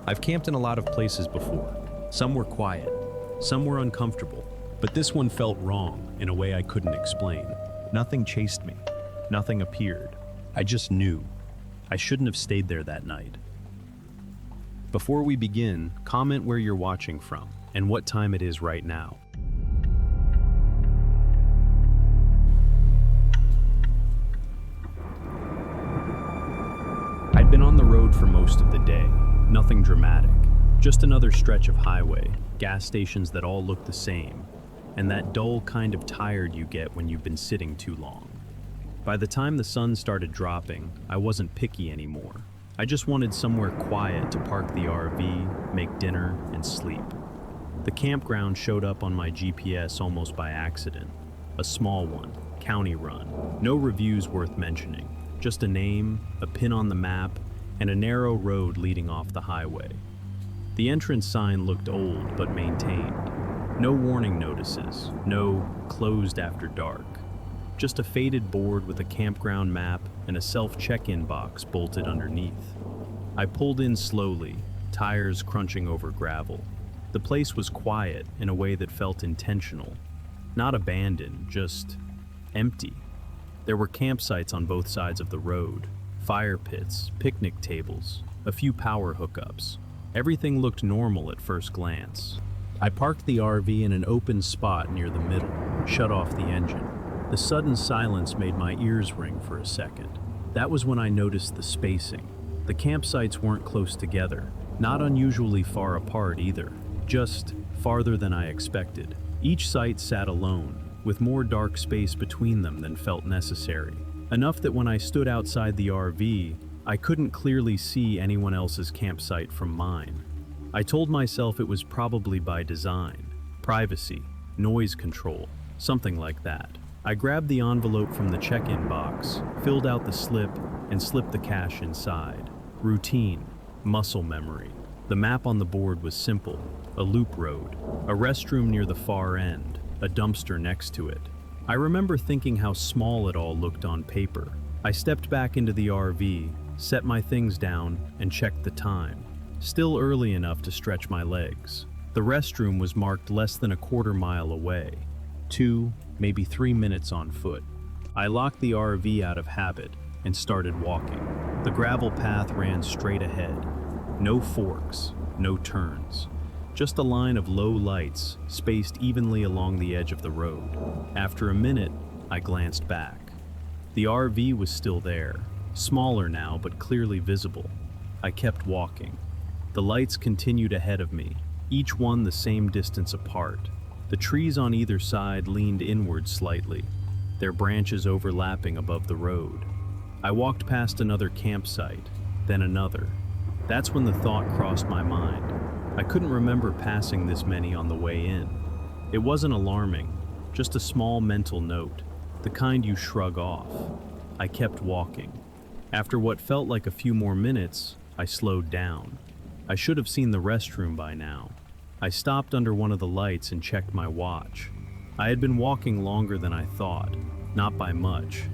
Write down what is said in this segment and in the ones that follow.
I've camped in a lot of places before. Some were quiet, some were uncomfortable, but this one felt wrong in a way I couldn't explain. Nothing chased me, nothing appeared. I just knew. I shouldn't have stayed there that night. Before we begin, comment where you're watching from and what time it is right now. I'd been on the road for most of the day, nothing dramatic, just another stretch of highway, gas stations that all look the same, and that dull kind of tired you get when you've been sitting too long. By the time the sun started dropping, I wasn't picky anymore. I just wanted somewhere quiet to park the RV, make dinner, and sleep. The campground showed up on my GPS almost by accident. A small one, county run. No reviews worth mentioning. Just a name, a pin on the map, and a narrow road leading off the highway. The entrance sign looked old but maintained. No warning notices, no closed after dark. Just a faded board with a campground map and a self-check-in box bolted underneath. I pulled in slowly, tires crunching over gravel. The place was quiet in a way that felt intentional. Not abandoned, just empty. There were campsites on both sides of the road, fire pits, picnic tables, a few power hookups. Everything looked normal at first glance. I parked the RV in an open spot near the middle, shut off the engine. The sudden silence made my ears ring for a second. That was when I noticed the spacing. The campsites weren't close together, not unusually far apart either, just farther than I expected. Each site sat alone, with more dark space between them than felt necessary. Enough that when I stood outside the RV, I couldn't clearly see anyone else's campsite from mine. I told myself it was probably by design, privacy, noise control, something like that. I grabbed the envelope from the check-in box, filled out the slip, and slipped the cash inside. Routine, muscle memory. The map on the board was simple: a loop road, a restroom near the far end, a dumpster next to it. I remember thinking how small it all looked on paper. I stepped back into the RV, set my things down, and checked the time. Still early enough to stretch my legs. The restroom was marked less than a quarter mile away. 2, maybe 3 minutes on foot. I locked the RV out of habit and started walking. The gravel path ran straight ahead. No forks, no turns. Just a line of low lights spaced evenly along the edge of the road. After a minute, I glanced back. The RV was still there, smaller now but clearly visible. I kept walking. The lights continued ahead of me, each one the same distance apart. The trees on either side leaned inward slightly, their branches overlapping above the road. I walked past another campsite, then another. That's when the thought crossed my mind. I couldn't remember passing this many on the way in. It wasn't alarming, just a small mental note, the kind you shrug off. I kept walking. After what felt like a few more minutes, I slowed down. I should have seen the restroom by now. I stopped under one of the lights and checked my watch. I had been walking longer than I thought, not by much,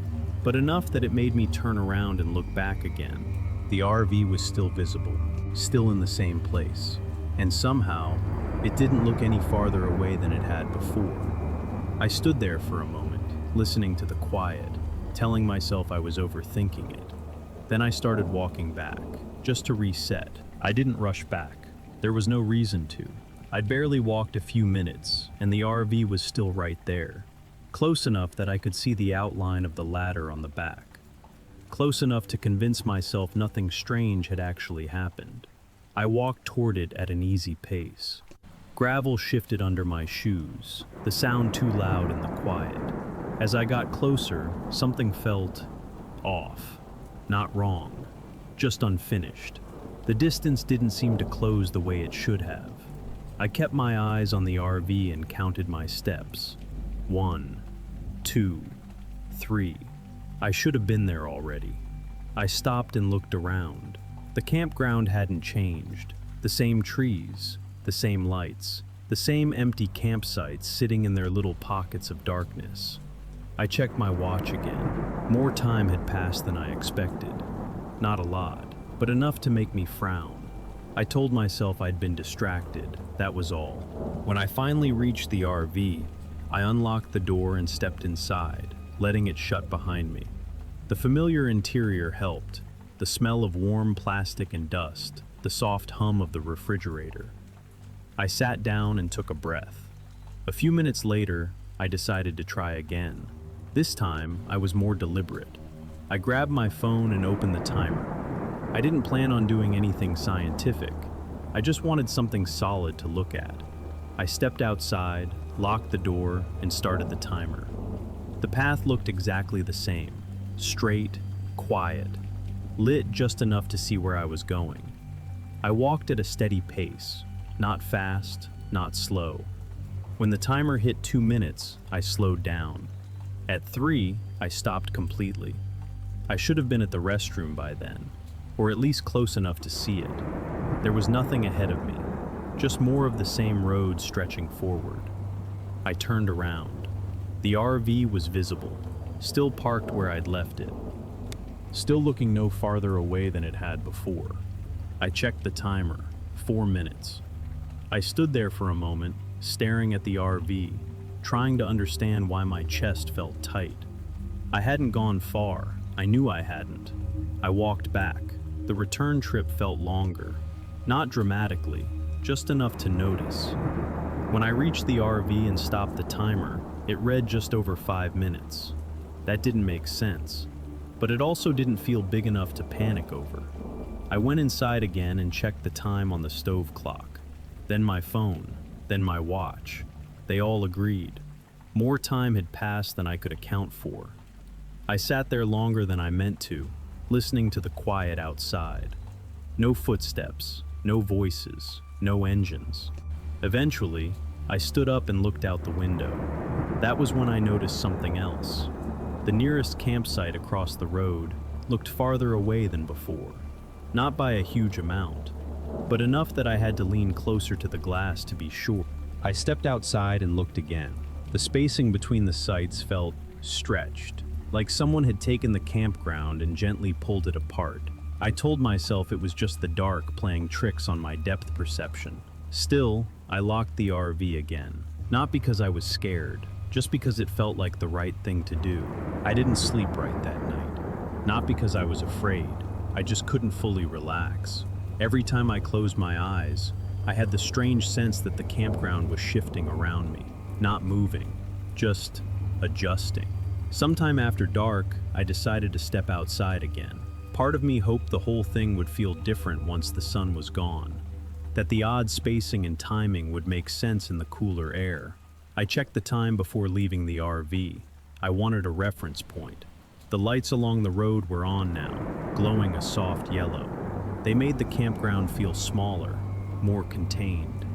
but enough that it made me turn around and look back again. The RV was still visible, still in the same place, and somehow, it didn't look any farther away than it had before. I stood there for a moment, listening to the quiet, telling myself I was overthinking it. Then I started walking back, just to reset. I didn't rush back. There was no reason to. I'd barely walked a few minutes, and the RV was still right there, close enough that I could see the outline of the ladder on the back, close enough to convince myself nothing strange had actually happened. I walked toward it at an easy pace. Gravel shifted under my shoes, the sound too loud in the quiet. As I got closer, something felt off. Not wrong, just unfinished. The distance didn't seem to close the way it should have. I kept my eyes on the RV and counted my steps. 1, 2, 3. I should have been there already. I stopped and looked around. The campground hadn't changed. The same trees, the same lights, the same empty campsites sitting in their little pockets of darkness. I checked my watch again. More time had passed than I expected. Not a lot, but enough to make me frown. I told myself I'd been distracted, that was all. When I finally reached the RV, I unlocked the door and stepped inside, letting it shut behind me. The familiar interior helped, the smell of warm plastic and dust, the soft hum of the refrigerator. I sat down and took a breath. A few minutes later, I decided to try again. This time, I was more deliberate. I grabbed my phone and opened the timer. I didn't plan on doing anything scientific. I just wanted something solid to look at. I stepped outside, locked the door, and started the timer. The path looked exactly the same. Straight, quiet, lit just enough to see where I was going. I walked at a steady pace, not fast, not slow. When the timer hit 2 minutes, I slowed down. At 3, I stopped completely. I should have been at the restroom by then, or at least close enough to see it. There was nothing ahead of me, just more of the same road stretching forward. I turned around. The RV was visible, still parked where I'd left it, still looking no farther away than it had before. I checked the timer, 4 minutes. I stood there for a moment, staring at the RV, trying to understand why my chest felt tight. I hadn't gone far. I knew I hadn't. I walked back. The return trip felt longer. Not dramatically, just enough to notice. When I reached the RV and stopped the timer, it read just over 5 minutes. That didn't make sense, but it also didn't feel big enough to panic over. I went inside again and checked the time on the stove clock, then my phone, then my watch. They all agreed. More time had passed than I could account for. I sat there longer than I meant to, listening to the quiet outside. No footsteps, no voices, no engines. Eventually, I stood up and looked out the window. That was when I noticed something else. The nearest campsite across the road looked farther away than before. Not by a huge amount, but enough that I had to lean closer to the glass to be sure. I stepped outside and looked again. The spacing between the sites felt stretched, like someone had taken the campground and gently pulled it apart. I told myself it was just the dark playing tricks on my depth perception. Still, I locked the RV again. Not because I was scared, just because it felt like the right thing to do. I didn't sleep right that night. Not because I was afraid, I just couldn't fully relax. Every time I closed my eyes, I had the strange sense that the campground was shifting around me, not moving, just adjusting. Sometime after dark, I decided to step outside again. Part of me hoped the whole thing would feel different once the sun was gone, that the odd spacing and timing would make sense in the cooler air. I checked the time before leaving the RV. I wanted a reference point. The lights along the road were on now, glowing a soft yellow. They made the campground feel smaller, more contained.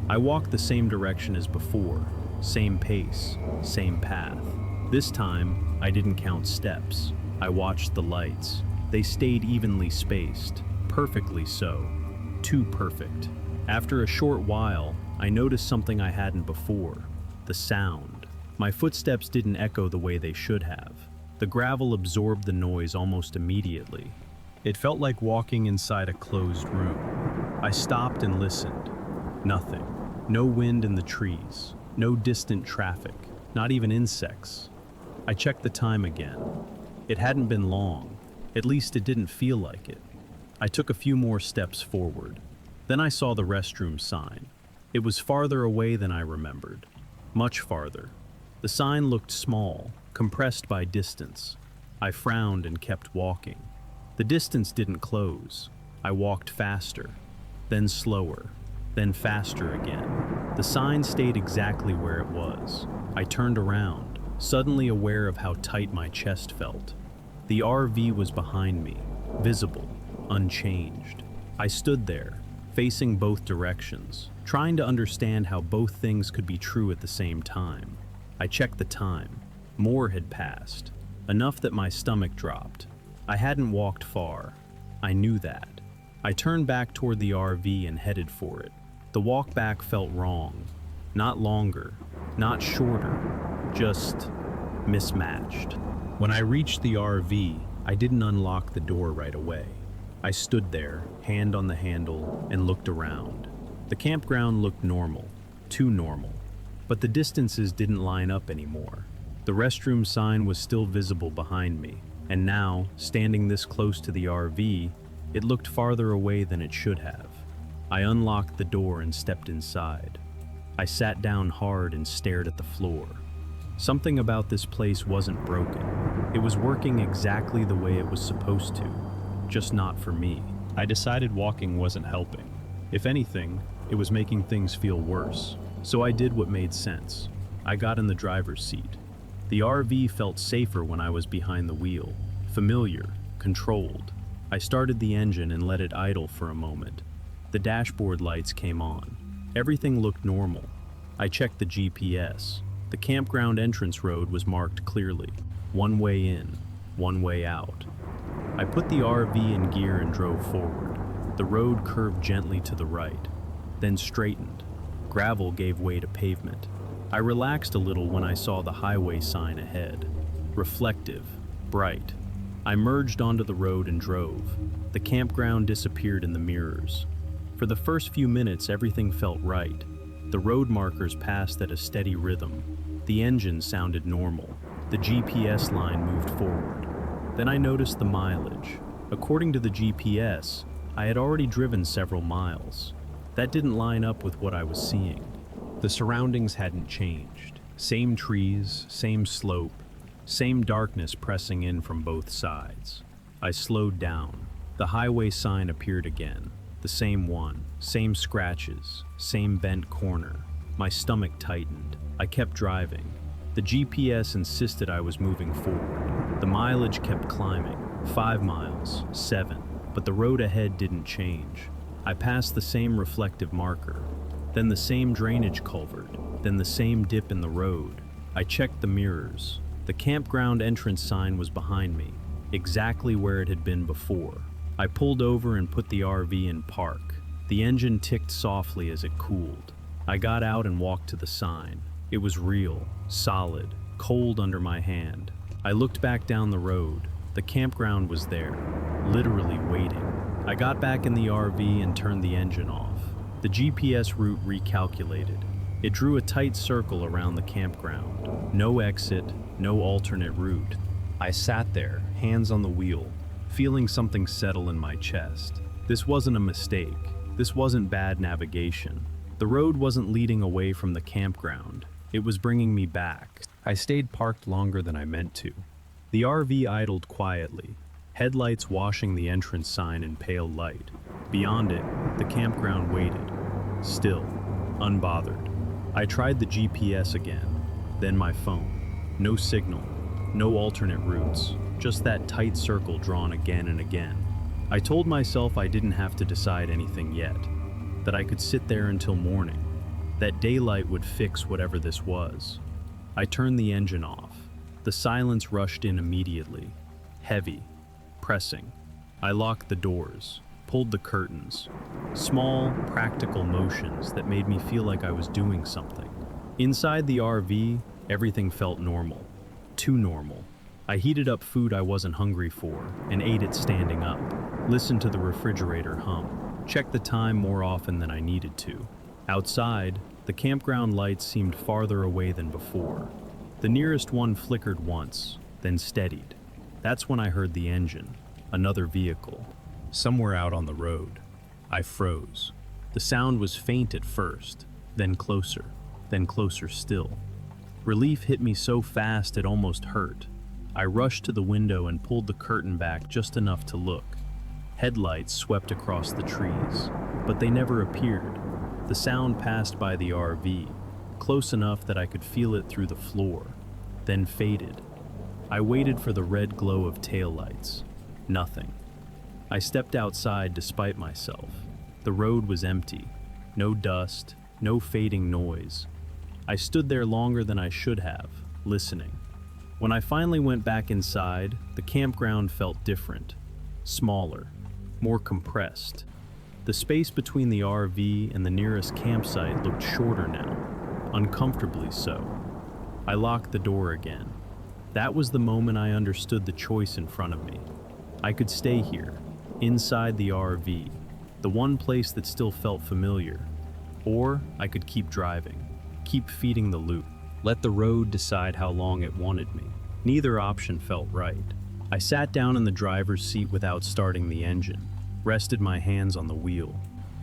I walked the same direction as before, same pace, same path. This time, I didn't count steps. I watched the lights. They stayed evenly spaced, perfectly so. Too perfect. After a short while, I noticed something I hadn't before. The sound. My footsteps didn't echo the way they should have. The gravel absorbed the noise almost immediately. It felt like walking inside a closed room. I stopped and listened. Nothing. No wind in the trees. No distant traffic. Not even insects. I checked the time again. It hadn't been long. At least it didn't feel like it. I took a few more steps forward. Then I saw the restroom sign. It was farther away than I remembered. Much farther. The sign looked small, compressed by distance. I frowned and kept walking. The distance didn't close. I walked faster, then slower, then faster again. The sign stayed exactly where it was. I turned around, suddenly aware of how tight my chest felt. The RV was behind me, visible, unchanged. I stood there, facing both directions, trying to understand how both things could be true at the same time. I checked the time. More had passed, enough that my stomach dropped. I hadn't walked far. I knew that. I turned back toward the RV and headed for it. The walk back felt wrong. Not longer, not shorter, just mismatched. When I reached the RV, I didn't unlock the door right away. I stood there, hand on the handle, and looked around. The campground looked normal, too normal, but the distances didn't line up anymore. The restroom sign was still visible behind me, and now, standing this close to the RV, it looked farther away than it should have. I unlocked the door and stepped inside. I sat down hard and stared at the floor. Something about this place wasn't broken. It was working exactly the way it was supposed to, just not for me. I decided walking wasn't helping. If anything, it was making things feel worse. So I did what made sense. I got in the driver's seat. The RV felt safer when I was behind the wheel. Familiar, controlled. I started the engine and let it idle for a moment. The dashboard lights came on. Everything looked normal. I checked the GPS. The campground entrance road was marked clearly. One way in, one way out. I put the RV in gear and drove forward. The road curved gently to the right, then straightened. Gravel gave way to pavement. I relaxed a little when I saw the highway sign ahead. Reflective, bright. I merged onto the road and drove. The campground disappeared in the mirrors. For the first few minutes, everything felt right. The road markers passed at a steady rhythm. The engine sounded normal. The GPS line moved forward. Then I noticed the mileage. According to the GPS, I had already driven several miles. That didn't line up with what I was seeing. The surroundings hadn't changed. Same trees, same slope, same darkness pressing in from both sides. I slowed down. The highway sign appeared again. The same one, same scratches, same bent corner. My stomach tightened. I kept driving. The GPS insisted I was moving forward. The mileage kept climbing. 5 miles, 7, but the road ahead didn't change. I passed the same reflective marker, then the same drainage culvert, then the same dip in the road. I checked the mirrors. The campground entrance sign was behind me, exactly where it had been before. I pulled over and put the RV in park. The engine ticked softly as it cooled. I got out and walked to the sign. It was real, solid, cold under my hand. I looked back down the road. The campground was there, literally waiting. I got back in the RV and turned the engine off. The GPS route recalculated. It drew a tight circle around the campground. No exit, no alternate route. I sat there, hands on the wheel, feeling something settle in my chest. This wasn't a mistake. This wasn't bad navigation. The road wasn't leading away from the campground. It was bringing me back. I stayed parked longer than I meant to. The RV idled quietly, headlights washing the entrance sign in pale light. Beyond it, the campground waited, still, unbothered. I tried the GPS again, then my phone. No signal, no alternate routes, just that tight circle drawn again and again. I told myself I didn't have to decide anything yet, that I could sit there until morning, that daylight would fix whatever this was. I turned the engine off. The silence rushed in immediately, heavy, pressing. I locked the doors, pulled the curtains. Small, practical motions that made me feel like I was doing something. Inside the RV, everything felt normal. Too normal. I heated up food I wasn't hungry for and ate it standing up. Listened to the refrigerator hum. Checked the time more often than I needed to. Outside, the campground lights seemed farther away than before. The nearest one flickered once, then steadied. That's when I heard the engine, another vehicle, somewhere out on the road. I froze. The sound was faint at first, then closer still. Relief hit me so fast it almost hurt. I rushed to the window and pulled the curtain back just enough to look. Headlights swept across the trees, but they never appeared. The sound passed by the RV, close enough that I could feel it through the floor, then faded. I waited for the red glow of taillights. Nothing. I stepped outside despite myself. The road was empty. No dust, no fading noise. I stood there longer than I should have, listening. When I finally went back inside, the campground felt different. Smaller, more compressed. The space between the RV and the nearest campsite looked shorter now, uncomfortably so. I locked the door again. That was the moment I understood the choice in front of me. I could stay here, inside the RV, the one place that still felt familiar. Or I could keep driving, keep feeding the loop, let the road decide how long it wanted me. Neither option felt right. I sat down in the driver's seat without starting the engine, rested my hands on the wheel.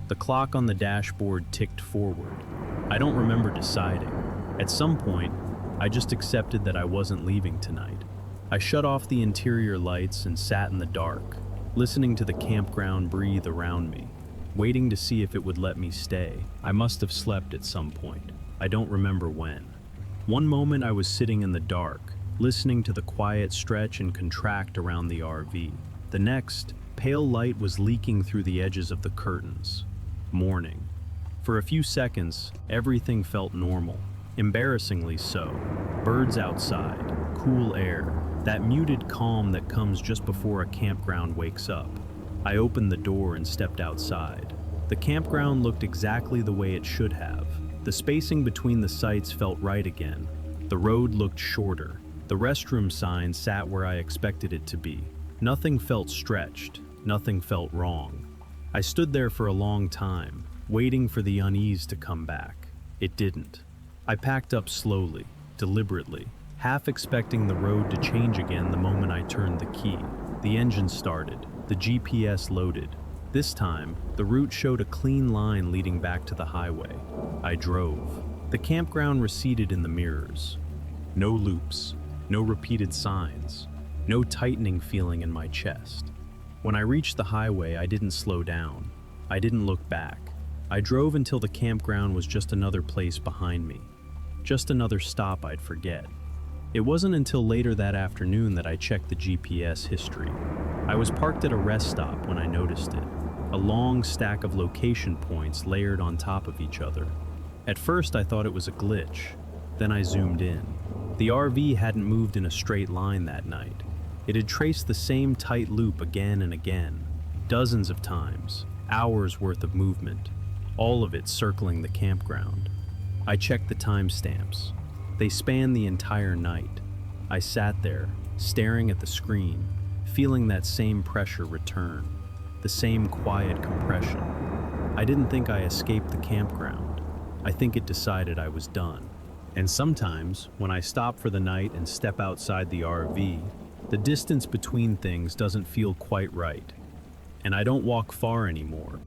The clock on the dashboard ticked forward. I don't remember deciding. At some point, I just accepted that I wasn't leaving tonight. I shut off the interior lights and sat in the dark, listening to the campground breathe around me, waiting to see if it would let me stay. I must have slept at some point. I don't remember when. One moment I was sitting in the dark, listening to the quiet stretch and contract around the RV. The next, pale light was leaking through the edges of the curtains. Morning. For a few seconds, everything felt normal. Embarrassingly so. Birds outside, cool air, that muted calm that comes just before a campground wakes up. I opened the door and stepped outside. The campground looked exactly the way it should have. The spacing between the sites felt right again. The road looked shorter. The restroom sign sat where I expected it to be. Nothing felt stretched. Nothing felt wrong. I stood there for a long time, waiting for the unease to come back. It didn't. I packed up slowly, deliberately, half expecting the road to change again the moment I turned the key. The engine started. The GPS loaded. This time, the route showed a clean line leading back to the highway. I drove. The campground receded in the mirrors. No loops, no repeated signs, no tightening feeling in my chest. When I reached the highway, I didn't slow down. I didn't look back. I drove until the campground was just another place behind me. Just another stop I'd forget. It wasn't until later that afternoon that I checked the GPS history. I was parked at a rest stop when I noticed it. A long stack of location points layered on top of each other. At first I thought it was a glitch. Then I zoomed in. The RV hadn't moved in a straight line that night. It had traced the same tight loop again and again. Dozens of times. Hours worth of movement. All of it circling the campground. I checked the timestamps. They spanned the entire night. I sat there, staring at the screen, feeling that same pressure return, the same quiet compression. I didn't think I escaped the campground. I think it decided I was done. And sometimes, when I stop for the night and step outside the RV, the distance between things doesn't feel quite right. And I don't walk far anymore.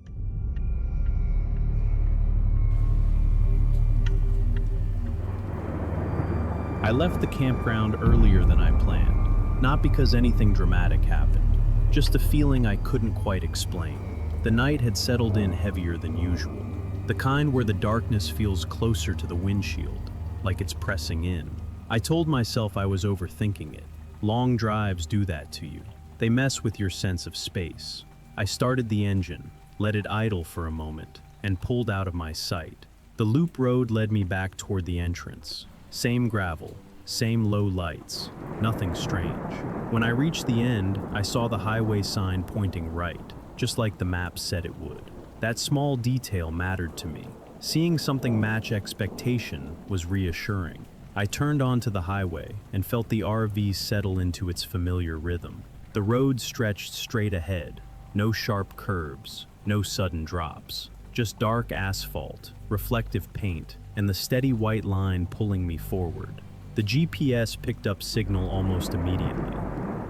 I left the campground earlier than I planned, not because anything dramatic happened, just a feeling I couldn't quite explain. The night had settled in heavier than usual, the kind where the darkness feels closer to the windshield, like it's pressing in. I told myself I was overthinking it. Long drives do that to you. They mess with your sense of space. I started the engine, let it idle for a moment, and pulled out of my sight. The loop road led me back toward the entrance. Same gravel, same low lights, nothing strange. When I reached the end, I saw the highway sign pointing right, just like the map said it would. That small detail mattered to me. Seeing something match expectation was reassuring. I turned onto the highway and felt the RV settle into its familiar rhythm. The road stretched straight ahead, no sharp curves, no sudden drops, just dark asphalt, reflective paint, and the steady white line pulling me forward. The GPS picked up signal almost immediately.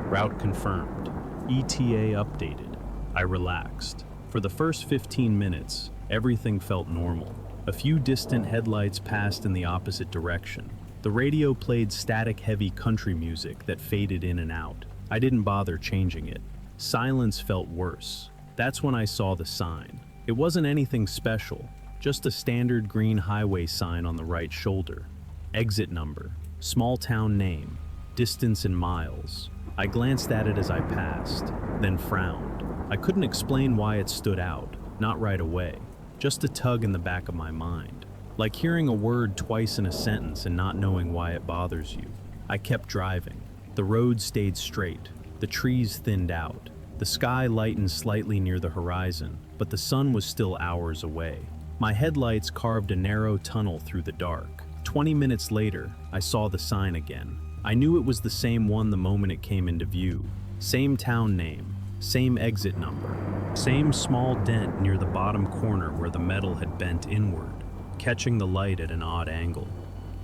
Route confirmed. ETA updated. I relaxed. For the first 15 minutes, everything felt normal. A few distant headlights passed in the opposite direction. The radio played static-heavy country music that faded in and out. I didn't bother changing it. Silence felt worse. That's when I saw the sign. It wasn't anything special. Just a standard green highway sign on the right shoulder. Exit number, small town name, distance in miles. I glanced at it as I passed, then frowned. I couldn't explain why it stood out, not right away. Just a tug in the back of my mind. Like hearing a word twice in a sentence and not knowing why it bothers you. I kept driving. The road stayed straight. The trees thinned out. The sky lightened slightly near the horizon, but the sun was still hours away. My headlights carved a narrow tunnel through the dark. 20 minutes later, I saw the sign again. I knew it was the same one the moment it came into view. Same town name, Same exit number. Same small dent near the bottom corner where the metal had bent inward, catching the light at an odd angle.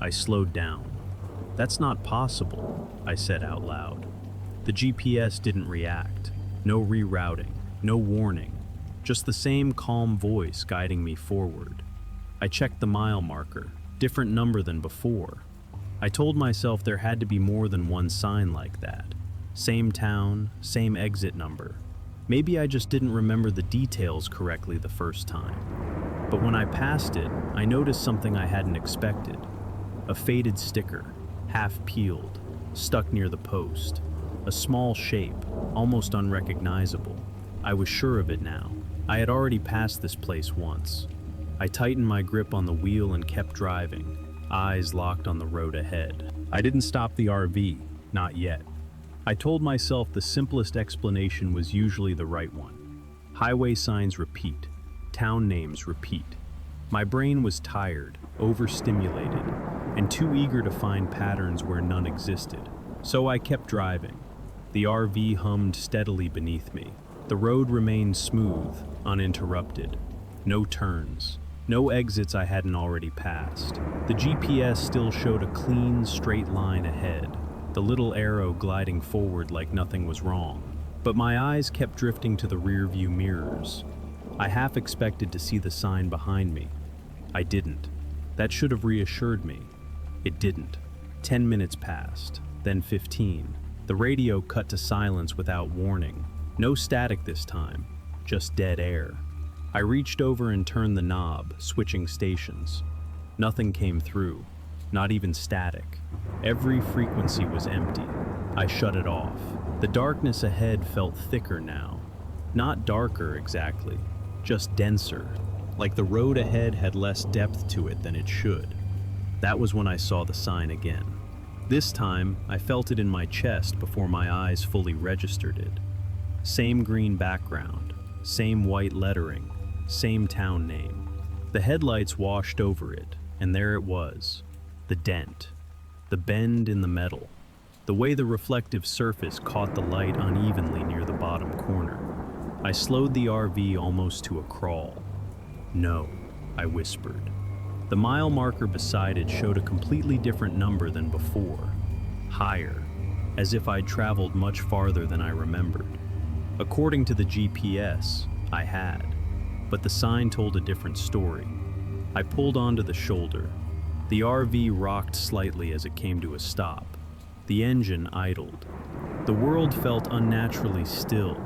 I slowed down. "That's not possible," I said out loud. The GPS didn't react. No rerouting, no warning, just the same calm voice guiding me forward. I checked the mile marker, different number than before. I told myself there had to be more than one sign like that. Same town, same exit number. Maybe I just didn't remember the details correctly the first time. But when I passed it, I noticed something I hadn't expected. A faded sticker, half peeled, stuck near the post. A small shape, almost unrecognizable. I was sure of it now. I had already passed this place once. I tightened my grip on the wheel and kept driving, eyes locked on the road ahead. I didn't stop the RV, not yet. I told myself the simplest explanation was usually the right one. Highway signs repeat, town names repeat. My brain was tired, overstimulated, and too eager to find patterns where none existed. So I kept driving. The RV hummed steadily beneath me. The road remained smooth, uninterrupted. No turns, no exits I hadn't already passed. The GPS still showed a clean, straight line ahead, the little arrow gliding forward like nothing was wrong. But my eyes kept drifting to the rearview mirrors. I half expected to see the sign behind me. I didn't. That should have reassured me. It didn't. 10 minutes passed, then 15. The radio cut to silence without warning. No static this time, just dead air. I reached over and turned the knob, switching stations. Nothing came through, not even static. Every frequency was empty. I shut it off. The darkness ahead felt thicker now. Not darker exactly, just denser, like the road ahead had less depth to it than it should. That was when I saw the sign again. This time, I felt it in my chest before my eyes fully registered it. Same green background, same white lettering, same town name. The headlights washed over it, and there it was. The dent, the bend in the metal, the way the reflective surface caught the light unevenly near the bottom corner. I slowed the RV almost to a crawl. "No," I whispered. The mile marker beside it showed a completely different number than before. Higher, as if I'd traveled much farther than I remembered. According to the GPS, I had, but the sign told a different story. I pulled onto the shoulder. The RV rocked slightly as it came to a stop. The engine idled. The world felt unnaturally still,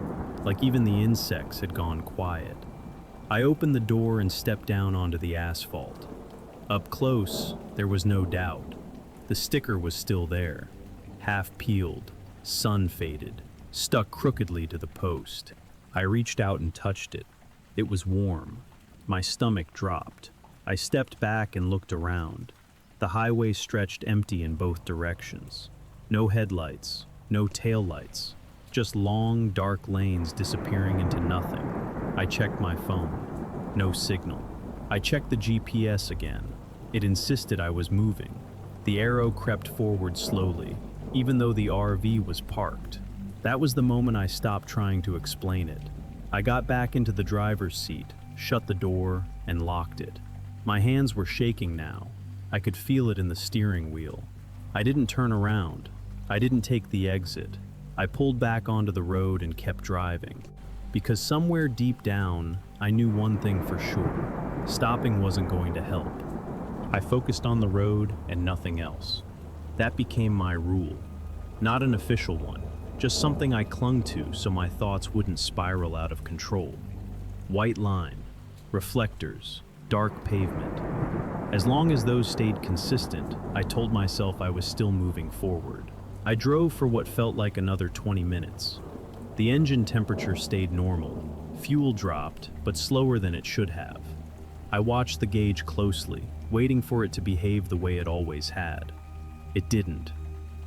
like even the insects had gone quiet. I opened the door and stepped down onto the asphalt. Up close, there was no doubt. The sticker was still there, half peeled, sun-faded, stuck crookedly to the post. I reached out and touched it. It was warm. My stomach dropped. I stepped back and looked around. The highway stretched empty in both directions. No headlights, no taillights, just long, dark lanes disappearing into nothing. I checked my phone. No signal. I checked the GPS again. It insisted I was moving. The arrow crept forward slowly, even though the RV was parked. That was the moment I stopped trying to explain it. I got back into the driver's seat, shut the door, and locked it. My hands were shaking now. I could feel it in the steering wheel. I didn't turn around. I didn't take the exit. I pulled back onto the road and kept driving. Because somewhere deep down, I knew one thing for sure. Stopping wasn't going to help. I focused on the road and nothing else. That became my rule. Not an official one, just something I clung to so my thoughts wouldn't spiral out of control. White line, reflectors, dark pavement. As long as those stayed consistent, I told myself I was still moving forward. I drove for what felt like another 20 minutes. The engine temperature stayed normal. Fuel dropped, but slower than it should have. I watched the gauge closely, waiting for it to behave the way it always had. It didn't.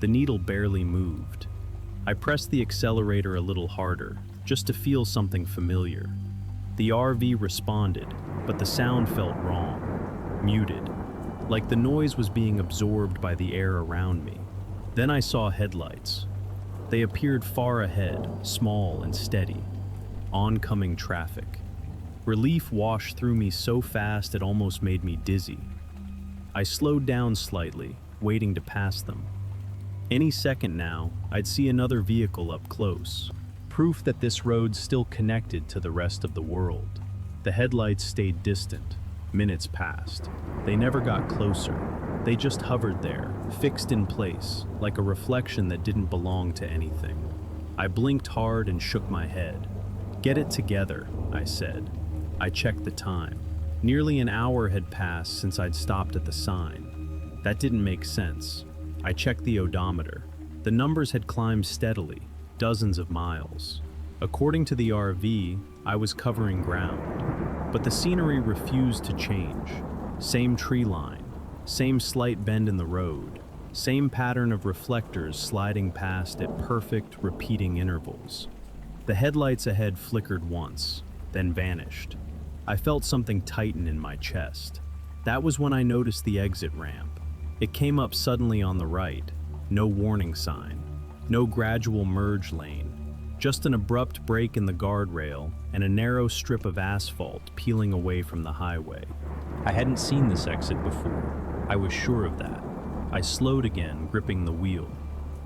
The needle barely moved. I pressed the accelerator a little harder, just to feel something familiar. The RV responded, but the sound felt wrong, muted, like the noise was being absorbed by the air around me. Then I saw headlights. They appeared far ahead, small and steady. Oncoming traffic. Relief washed through me so fast it almost made me dizzy. I slowed down slightly, waiting to pass them. Any second now, I'd see another vehicle up close. Proof that this road's still connected to the rest of the world. The headlights stayed distant. Minutes passed. They never got closer. They just hovered there, fixed in place, like a reflection that didn't belong to anything. I blinked hard and shook my head. "Get it together," I said. I checked the time. Nearly an hour had passed since I'd stopped at the sign. That didn't make sense. I checked the odometer. The numbers had climbed steadily, dozens of miles. According to the RV, I was covering ground. But the scenery refused to change. Same tree line, same slight bend in the road, same pattern of reflectors sliding past at perfect, repeating intervals. The headlights ahead flickered once, then vanished. I felt something tighten in my chest. That was when I noticed the exit ramp. It came up suddenly on the right. No warning sign, no gradual merge lane, just an abrupt break in the guardrail and a narrow strip of asphalt peeling away from the highway. I hadn't seen this exit before. I was sure of that. I slowed again, gripping the wheel.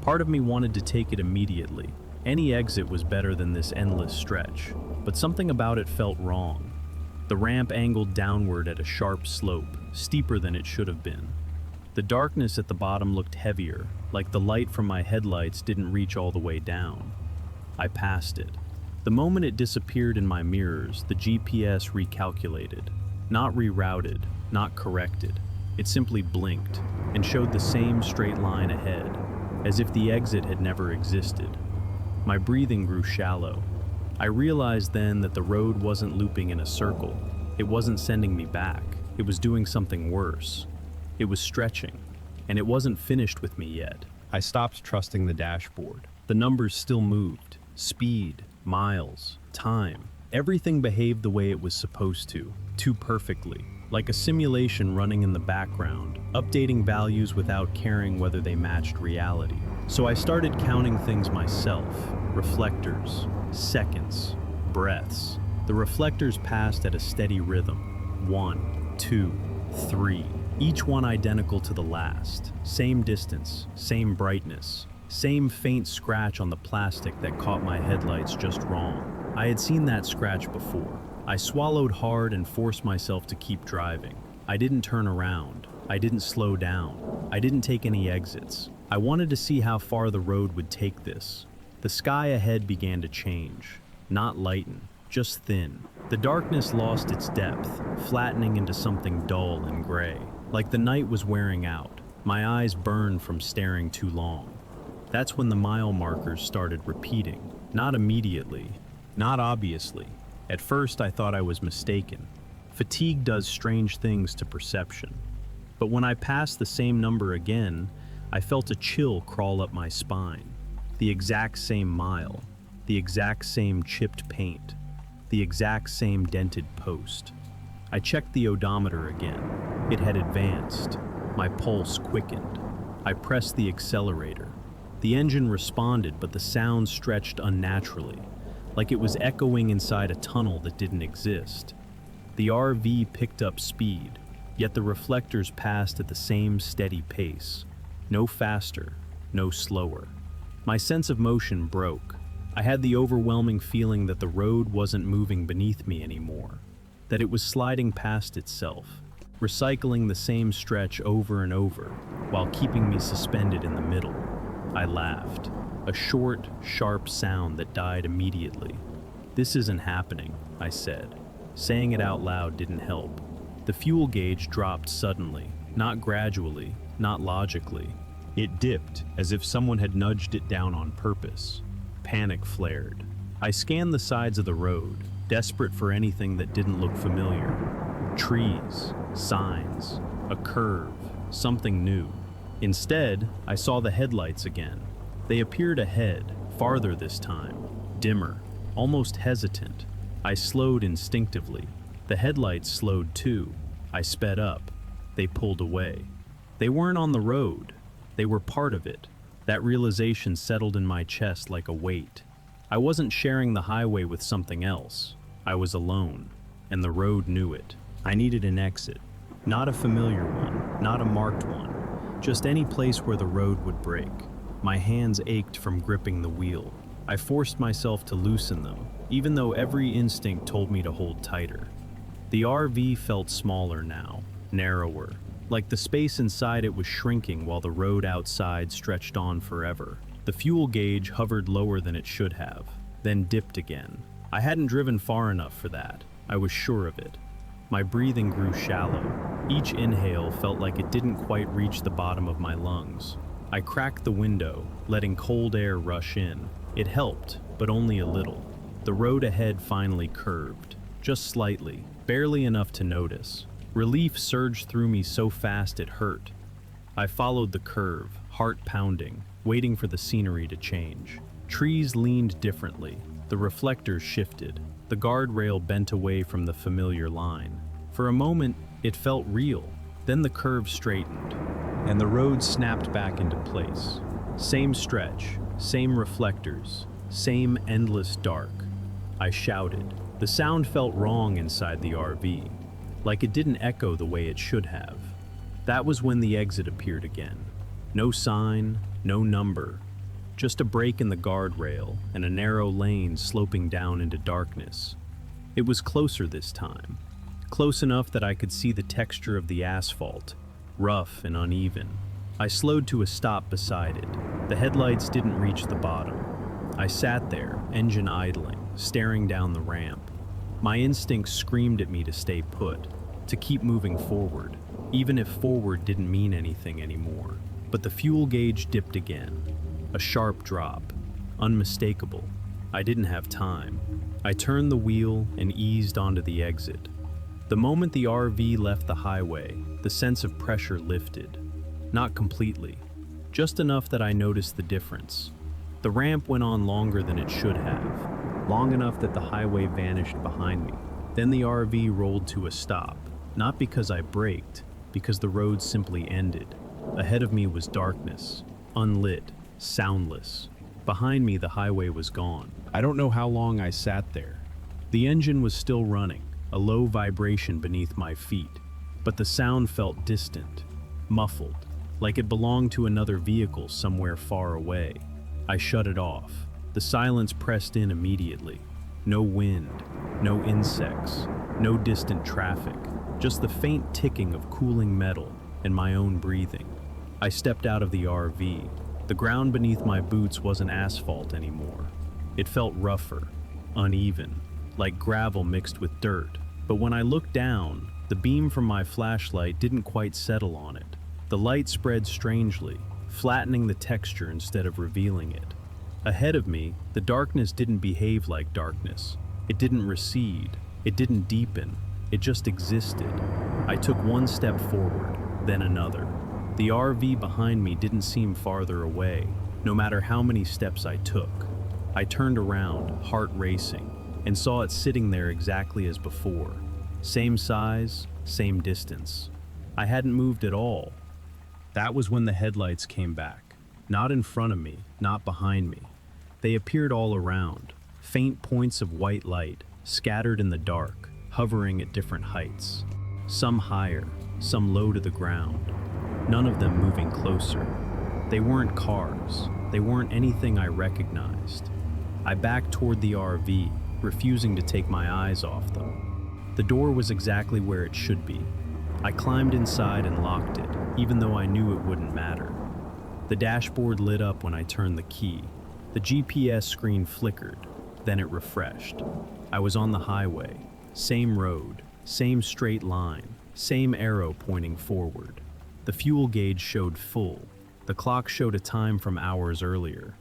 Part of me wanted to take it immediately. Any exit was better than this endless stretch, but something about it felt wrong. The ramp angled downward at a sharp slope, steeper than it should have been. The darkness at the bottom looked heavier, like the light from my headlights didn't reach all the way down. I passed it. The moment it disappeared in my mirrors, the GPS recalculated. Not rerouted, not corrected. It simply blinked and showed the same straight line ahead, as if the exit had never existed. My breathing grew shallow. I realized then that the road wasn't looping in a circle. It wasn't sending me back. It was doing something worse. It was stretching, and it wasn't finished with me yet. I stopped trusting the dashboard. The numbers still moved. Speed, miles, time. Everything behaved the way it was supposed to, too perfectly. Like a simulation running in the background, updating values without caring whether they matched reality. So I started counting things myself. Reflectors, seconds, breaths. The reflectors passed at a steady rhythm. 1, 2, 3. Each one identical to the last. Same distance, same brightness, same faint scratch on the plastic that caught my headlights just wrong. I had seen that scratch before. I swallowed hard and forced myself to keep driving. I didn't turn around. I didn't slow down. I didn't take any exits. I wanted to see how far the road would take this. The sky ahead began to change. Not lighten, just thin. The darkness lost its depth, flattening into something dull and gray. Like the night was wearing out. My eyes burned from staring too long. That's when the mile markers started repeating. Not immediately, not obviously. At first I thought I was mistaken. Fatigue does strange things to perception. But when I passed the same number again, I felt a chill crawl up my spine. The exact same mile, the exact same chipped paint, the exact same dented post. I checked the odometer again. It had advanced. My pulse quickened. I pressed the accelerator. The engine responded, but the sound stretched unnaturally, like it was echoing inside a tunnel that didn't exist. The RV picked up speed, yet the reflectors passed at the same steady pace. No faster, no slower. My sense of motion broke. I had the overwhelming feeling that the road wasn't moving beneath me anymore, that it was sliding past itself, recycling the same stretch over and over, while keeping me suspended in the middle. I laughed, a short, sharp sound that died immediately. "This isn't happening," I said. Saying it out loud didn't help. The fuel gauge dropped suddenly, not gradually, not logically. It dipped, as if someone had nudged it down on purpose. Panic flared. I scanned the sides of the road, desperate for anything that didn't look familiar. Trees, signs, a curve, something new. Instead, I saw the headlights again. They appeared ahead, farther this time, dimmer, almost hesitant. I slowed instinctively. The headlights slowed too. I sped up. They pulled away. They weren't on the road. They were part of it. That realization settled in my chest like a weight. I wasn't sharing the highway with something else. I was alone, and the road knew it. I needed an exit. Not a familiar one, not a marked one, just any place where the road would break. My hands ached from gripping the wheel. I forced myself to loosen them, even though every instinct told me to hold tighter. The RV felt smaller now, narrower, like the space inside it was shrinking while the road outside stretched on forever. The fuel gauge hovered lower than it should have, then dipped again. I hadn't driven far enough for that. I was sure of it. My breathing grew shallow. Each inhale felt like it didn't quite reach the bottom of my lungs. I cracked the window, letting cold air rush in. It helped, but only a little. The road ahead finally curved, just slightly, barely enough to notice. Relief surged through me so fast it hurt. I followed the curve, heart pounding, waiting for the scenery to change. Trees leaned differently. The reflectors shifted. The guardrail bent away from the familiar line. For a moment, it felt real. Then the curve straightened, and the road snapped back into place. Same stretch, same reflectors, same endless dark. I shouted. The sound felt wrong inside the RV, like it didn't echo the way it should have. That was when the exit appeared again. No sign, no number, just a break in the guardrail and a narrow lane sloping down into darkness. It was closer this time, close enough that I could see the texture of the asphalt, rough and uneven. I slowed to a stop beside it. The headlights didn't reach the bottom. I sat there, engine idling, staring down the ramp. My instincts screamed at me to stay put, to keep moving forward, even if forward didn't mean anything anymore. But the fuel gauge dipped again. A sharp drop, unmistakable. I didn't have time. I turned the wheel and eased onto the exit. The moment the RV left the highway, the sense of pressure lifted. Not completely, just enough that I noticed the difference. The ramp went on longer than it should have, long enough that the highway vanished behind me. Then the RV rolled to a stop, not because I braked, because the road simply ended. Ahead of me was darkness, unlit, soundless. Behind me, the highway was gone. I don't know how long I sat there. The engine was still running, a low vibration beneath my feet, but the sound felt distant, muffled, like it belonged to another vehicle somewhere far away. I shut it off. The silence pressed in immediately. No wind, no insects, no distant traffic, just the faint ticking of cooling metal and my own breathing. I stepped out of the RV. The ground beneath my boots wasn't asphalt anymore. It felt rougher, uneven, like gravel mixed with dirt. But when I looked down, the beam from my flashlight didn't quite settle on it. The light spread strangely, flattening the texture instead of revealing it. Ahead of me, the darkness didn't behave like darkness. It didn't recede. It didn't deepen. It just existed. I took one step forward, then another. The RV behind me didn't seem farther away, no matter how many steps I took. I turned around, heart racing, and saw it sitting there exactly as before. Same size, same distance. I hadn't moved at all. That was when the headlights came back. Not in front of me, not behind me. They appeared all around, faint points of white light, scattered in the dark, hovering at different heights. Some higher, some low to the ground. None of them moving closer. They weren't cars. They weren't anything I recognized. I backed toward the RV, refusing to take my eyes off them. The door was exactly where it should be. I climbed inside and locked it, even though I knew it wouldn't matter. The dashboard lit up when I turned the key. The GPS screen flickered, then it refreshed. I was on the highway, same road, same straight line, same arrow pointing forward. The fuel gauge showed full. The clock showed a time from hours earlier.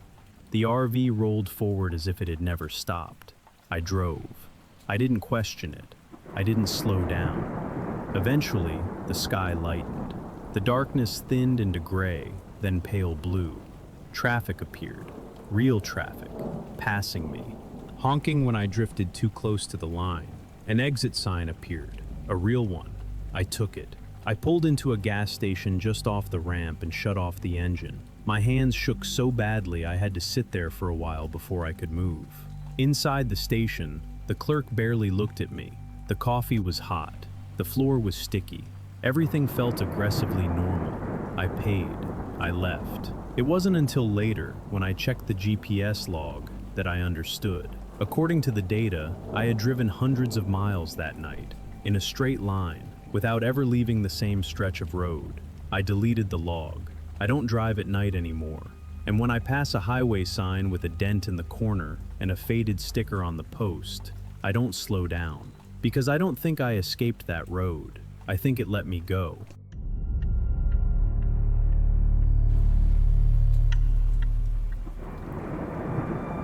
The RV rolled forward as if it had never stopped. I drove. I didn't question it. I didn't slow down. Eventually, the sky lightened. The darkness thinned into gray, then pale blue. Traffic appeared. Real traffic, passing me, honking when I drifted too close to the line. An exit sign appeared, a real one. I took it. I pulled into a gas station just off the ramp and shut off the engine. My hands shook so badly I had to sit there for a while before I could move. Inside the station, the clerk barely looked at me. The coffee was hot. The floor was sticky. Everything felt aggressively normal. I paid. I left. It wasn't until later, when I checked the GPS log, that I understood. According to the data, I had driven hundreds of miles that night, in a straight line, without ever leaving the same stretch of road. I deleted the log. I don't drive at night anymore. And when I pass a highway sign with a dent in the corner and a faded sticker on the post, I don't slow down. Because I don't think I escaped that road. I think it let me go.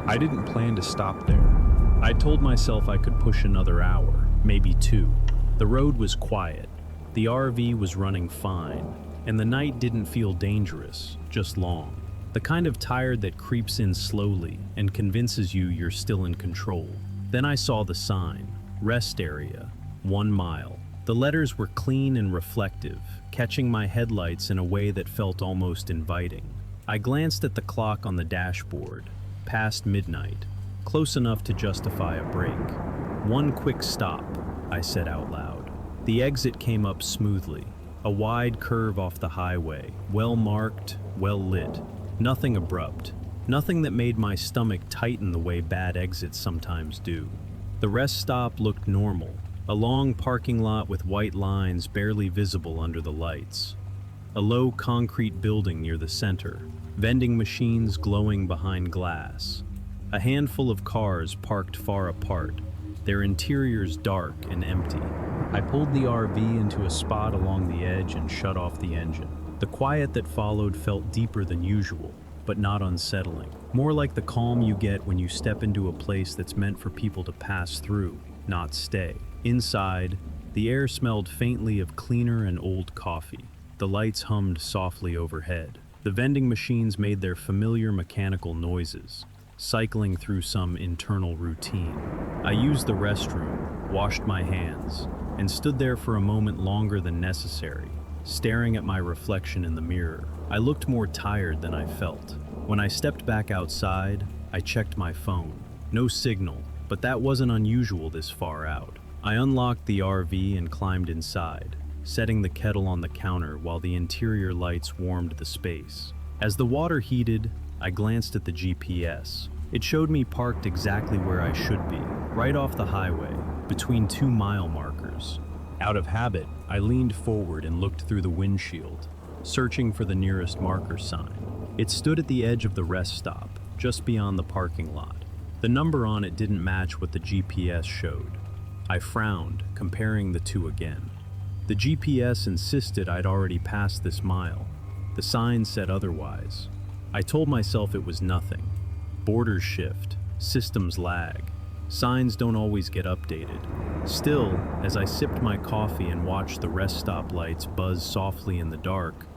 I didn't plan to stop there. I told myself I could push another hour, maybe 2. The road was quiet. The RV was running fine. And the night didn't feel dangerous, just long. The kind of tired that creeps in slowly and convinces you you're still in control. Then I saw the sign, rest area, 1 mile. The letters were clean and reflective, catching my headlights in a way that felt almost inviting. I glanced at the clock on the dashboard, past midnight, close enough to justify a break. 1 quick stop, I said out loud. The exit came up smoothly, a wide curve off the highway, well marked, well lit. Nothing abrupt, nothing that made my stomach tighten the way bad exits sometimes do. The rest stop looked normal, a long parking lot with white lines barely visible under the lights. A low concrete building near the center, vending machines glowing behind glass. A handful of cars parked far apart, their interiors dark and empty. I pulled the RV into a spot along the edge and shut off the engine. The quiet that followed felt deeper than usual, but not unsettling. More like the calm you get when you step into a place that's meant for people to pass through, not stay. Inside, the air smelled faintly of cleaner and old coffee. The lights hummed softly overhead. The vending machines made their familiar mechanical noises, cycling through some internal routine. I used the restroom, washed my hands, and stood there for a moment longer than necessary, staring at my reflection in the mirror. I looked more tired than I felt. When I stepped back outside, I checked my phone. No signal, but that wasn't unusual this far out. I unlocked the RV and climbed inside, setting the kettle on the counter while the interior lights warmed the space. As the water heated, I glanced at the GPS. It showed me parked exactly where I should be, right off the highway, between 2 mile markers. Out of habit, I leaned forward and looked through the windshield, searching for the nearest marker sign. It stood at the edge of the rest stop, just beyond the parking lot. The number on it didn't match what the GPS showed. I frowned, comparing the two again. The GPS insisted I'd already passed this mile. The sign said otherwise. I told myself it was nothing. Borders shift, systems lag. Signs don't always get updated. Still, as I sipped my coffee and watched the rest stop lights buzz softly in the dark,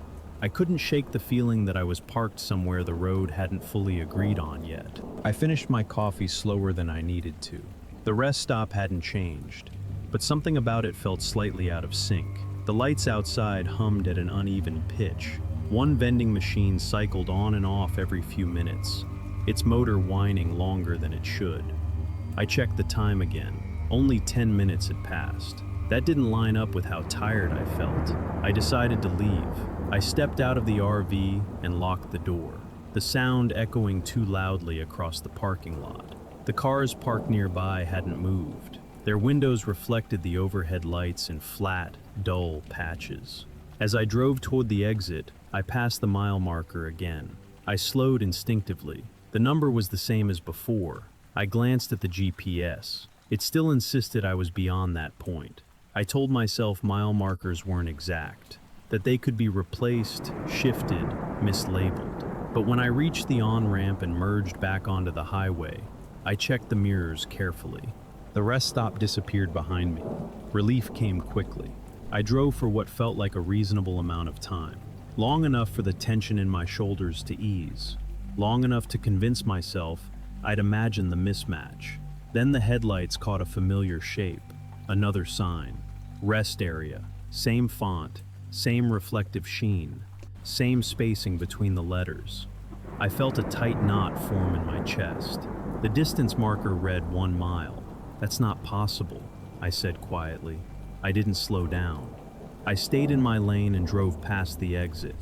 I couldn't shake the feeling that I was parked somewhere the road hadn't fully agreed on yet. I finished my coffee slower than I needed to. The rest stop hadn't changed, but something about it felt slightly out of sync. The lights outside hummed at an uneven pitch. One vending machine cycled on and off every few minutes, its motor whining longer than it should. I checked the time again. Only 10 minutes had passed. That didn't line up with how tired I felt. I decided to leave. I stepped out of the RV and locked the door, the sound echoing too loudly across the parking lot. The cars parked nearby hadn't moved. Their windows reflected the overhead lights in flat, dull patches. As I drove toward the exit, I passed the mile marker again. I slowed instinctively. The number was the same as before. I glanced at the GPS. It still insisted I was beyond that point. I told myself mile markers weren't exact, that they could be replaced, shifted, mislabeled. But when I reached the on-ramp and merged back onto the highway, I checked the mirrors carefully. The rest stop disappeared behind me. Relief came quickly. I drove for what felt like a reasonable amount of time, long enough for the tension in my shoulders to ease, long enough to convince myself I'd imagined the mismatch. Then the headlights caught a familiar shape, another sign, rest area, same font, same reflective sheen, same spacing between the letters. I felt a tight knot form in my chest. The distance marker read 1 mile. That's not possible, I said quietly. I didn't slow down. I stayed in my lane and drove past the exit.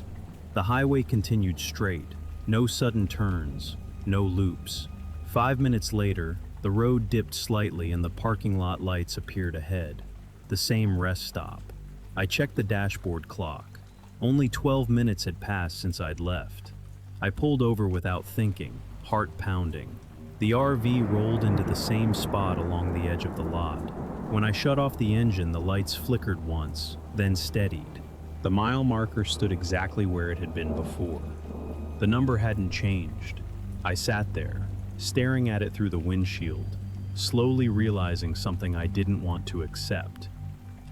The highway continued straight, no sudden turns, no loops. 5 minutes later, the road dipped slightly and the parking lot lights appeared ahead. The same rest stop. I checked the dashboard clock. Only 12 minutes had passed since I'd left. I pulled over without thinking, heart pounding. The RV rolled into the same spot along the edge of the lot. When I shut off the engine, the lights flickered once, then steadied. The mile marker stood exactly where it had been before. The number hadn't changed. I sat there, staring at it through the windshield, slowly realizing something I didn't want to accept.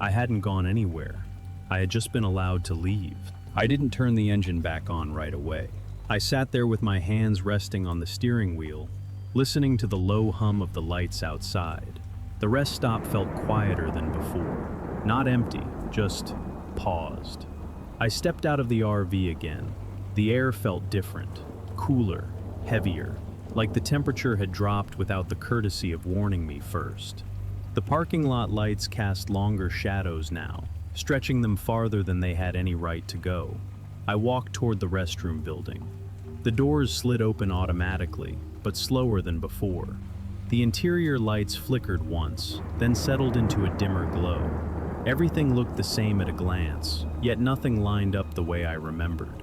I hadn't gone anywhere. I had just been allowed to leave. I didn't turn the engine back on right away. I sat there with my hands resting on the steering wheel, listening to the low hum of the lights outside. The rest stop felt quieter than before. Not empty, just paused. I stepped out of the RV again. The air felt different, cooler, heavier, like the temperature had dropped without the courtesy of warning me first. The parking lot lights cast longer shadows now, stretching them farther than they had any right to go. I walked toward the restroom building. The doors slid open automatically, but slower than before. The interior lights flickered once, then settled into a dimmer glow. Everything looked the same at a glance, yet nothing lined up the way I remembered.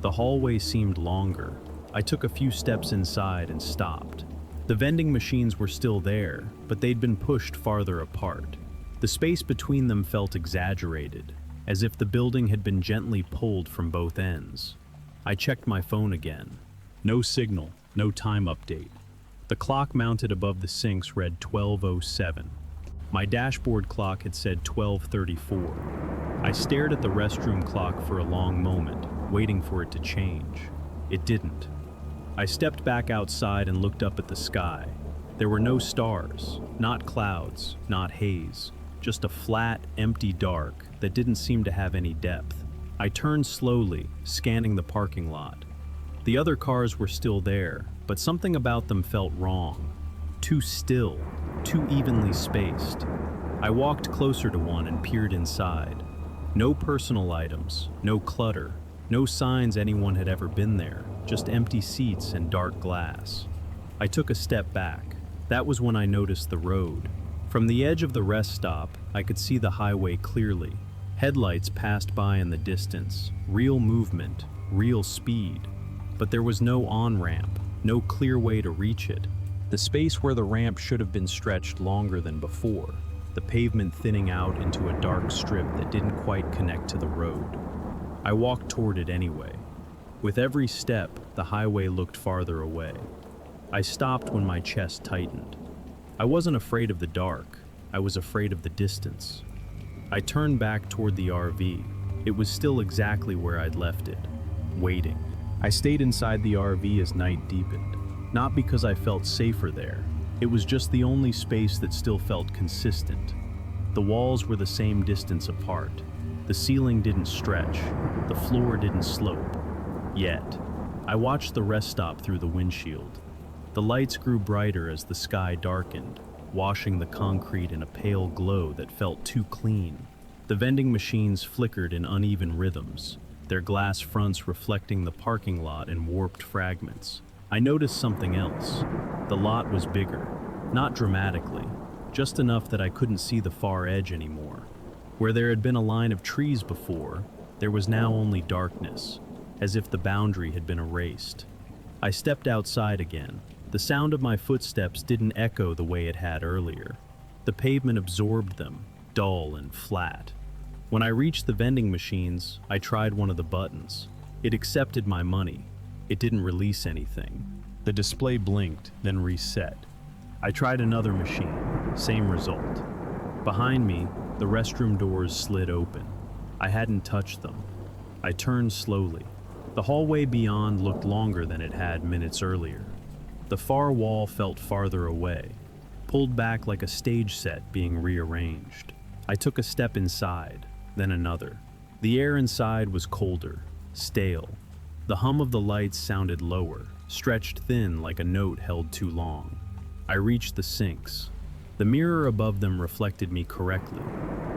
The hallway seemed longer. I took a few steps inside and stopped. The vending machines were still there, but they'd been pushed farther apart. The space between them felt exaggerated, as if the building had been gently pulled from both ends. I checked my phone again. No signal, no time update. The clock mounted above the sinks read 12:07. My dashboard clock had said 12:34. I stared at the restroom clock for a long moment, waiting for it to change. It didn't. I stepped back outside and looked up at the sky. There were no stars, not clouds, not haze, just a flat, empty dark that didn't seem to have any depth. I turned slowly, scanning the parking lot. The other cars were still there, but something about them felt wrong. Too still, too evenly spaced. I walked closer to one and peered inside. No personal items, no clutter, no signs anyone had ever been there, just empty seats and dark glass. I took a step back. That was when I noticed the road. From the edge of the rest stop, I could see the highway clearly. Headlights passed by in the distance, real movement, real speed. But there was no on-ramp, no clear way to reach it. The space where the ramp should have been stretched longer than before, the pavement thinning out into a dark strip that didn't quite connect to the road. I walked toward it anyway. With every step, the highway looked farther away. I stopped when my chest tightened. I wasn't afraid of the dark. I was afraid of the distance. I turned back toward the RV. It was still exactly where I'd left it, waiting. I stayed inside the RV as night deepened, not because I felt safer there. It was just the only space that still felt consistent. The walls were the same distance apart. The ceiling didn't stretch. The floor didn't slope. Yet, I watched the rest stop through the windshield. The lights grew brighter as the sky darkened, washing the concrete in a pale glow that felt too clean. The vending machines flickered in uneven rhythms, their glass fronts reflecting the parking lot in warped fragments. I noticed something else. The lot was bigger, not dramatically, just enough that I couldn't see the far edge anymore. Where there had been a line of trees before, there was now only darkness, as if the boundary had been erased. I stepped outside again. The sound of my footsteps didn't echo the way it had earlier. The pavement absorbed them, dull and flat. When I reached the vending machines, I tried one of the buttons. It accepted my money. It didn't release anything. The display blinked, then reset. I tried another machine, same result. Behind me, the restroom doors slid open. I hadn't touched them. I turned slowly. The hallway beyond looked longer than it had minutes earlier. The far wall felt farther away, pulled back like a stage set being rearranged. I took a step inside, then another. The air inside was colder, stale. The hum of the lights sounded lower, stretched thin like a note held too long. I reached the sinks. The mirror above them reflected me correctly,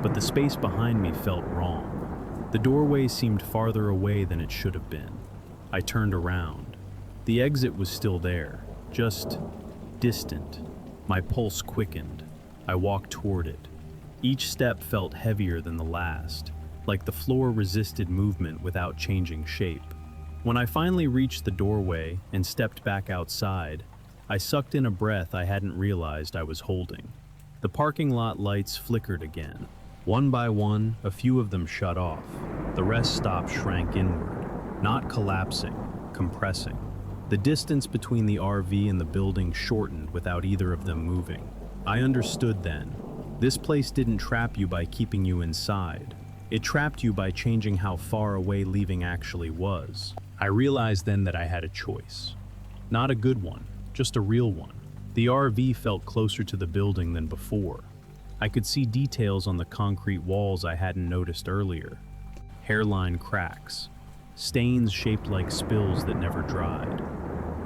but the space behind me felt wrong. The doorway seemed farther away than it should have been. I turned around. The exit was still there, just distant. My pulse quickened. I walked toward it. Each step felt heavier than the last, like the floor resisted movement without changing shape. When I finally reached the doorway and stepped back outside, I sucked in a breath I hadn't realized I was holding. The parking lot lights flickered again. One by one, a few of them shut off. The rest stopped, shrank inward, not collapsing, compressing. The distance between the RV and the building shortened without either of them moving. I understood then. This place didn't trap you by keeping you inside. It trapped you by changing how far away leaving actually was. I realized then that I had a choice. Not a good one, just a real one. The RV felt closer to the building than before. I could see details on the concrete walls I hadn't noticed earlier. Hairline cracks, stains shaped like spills that never dried.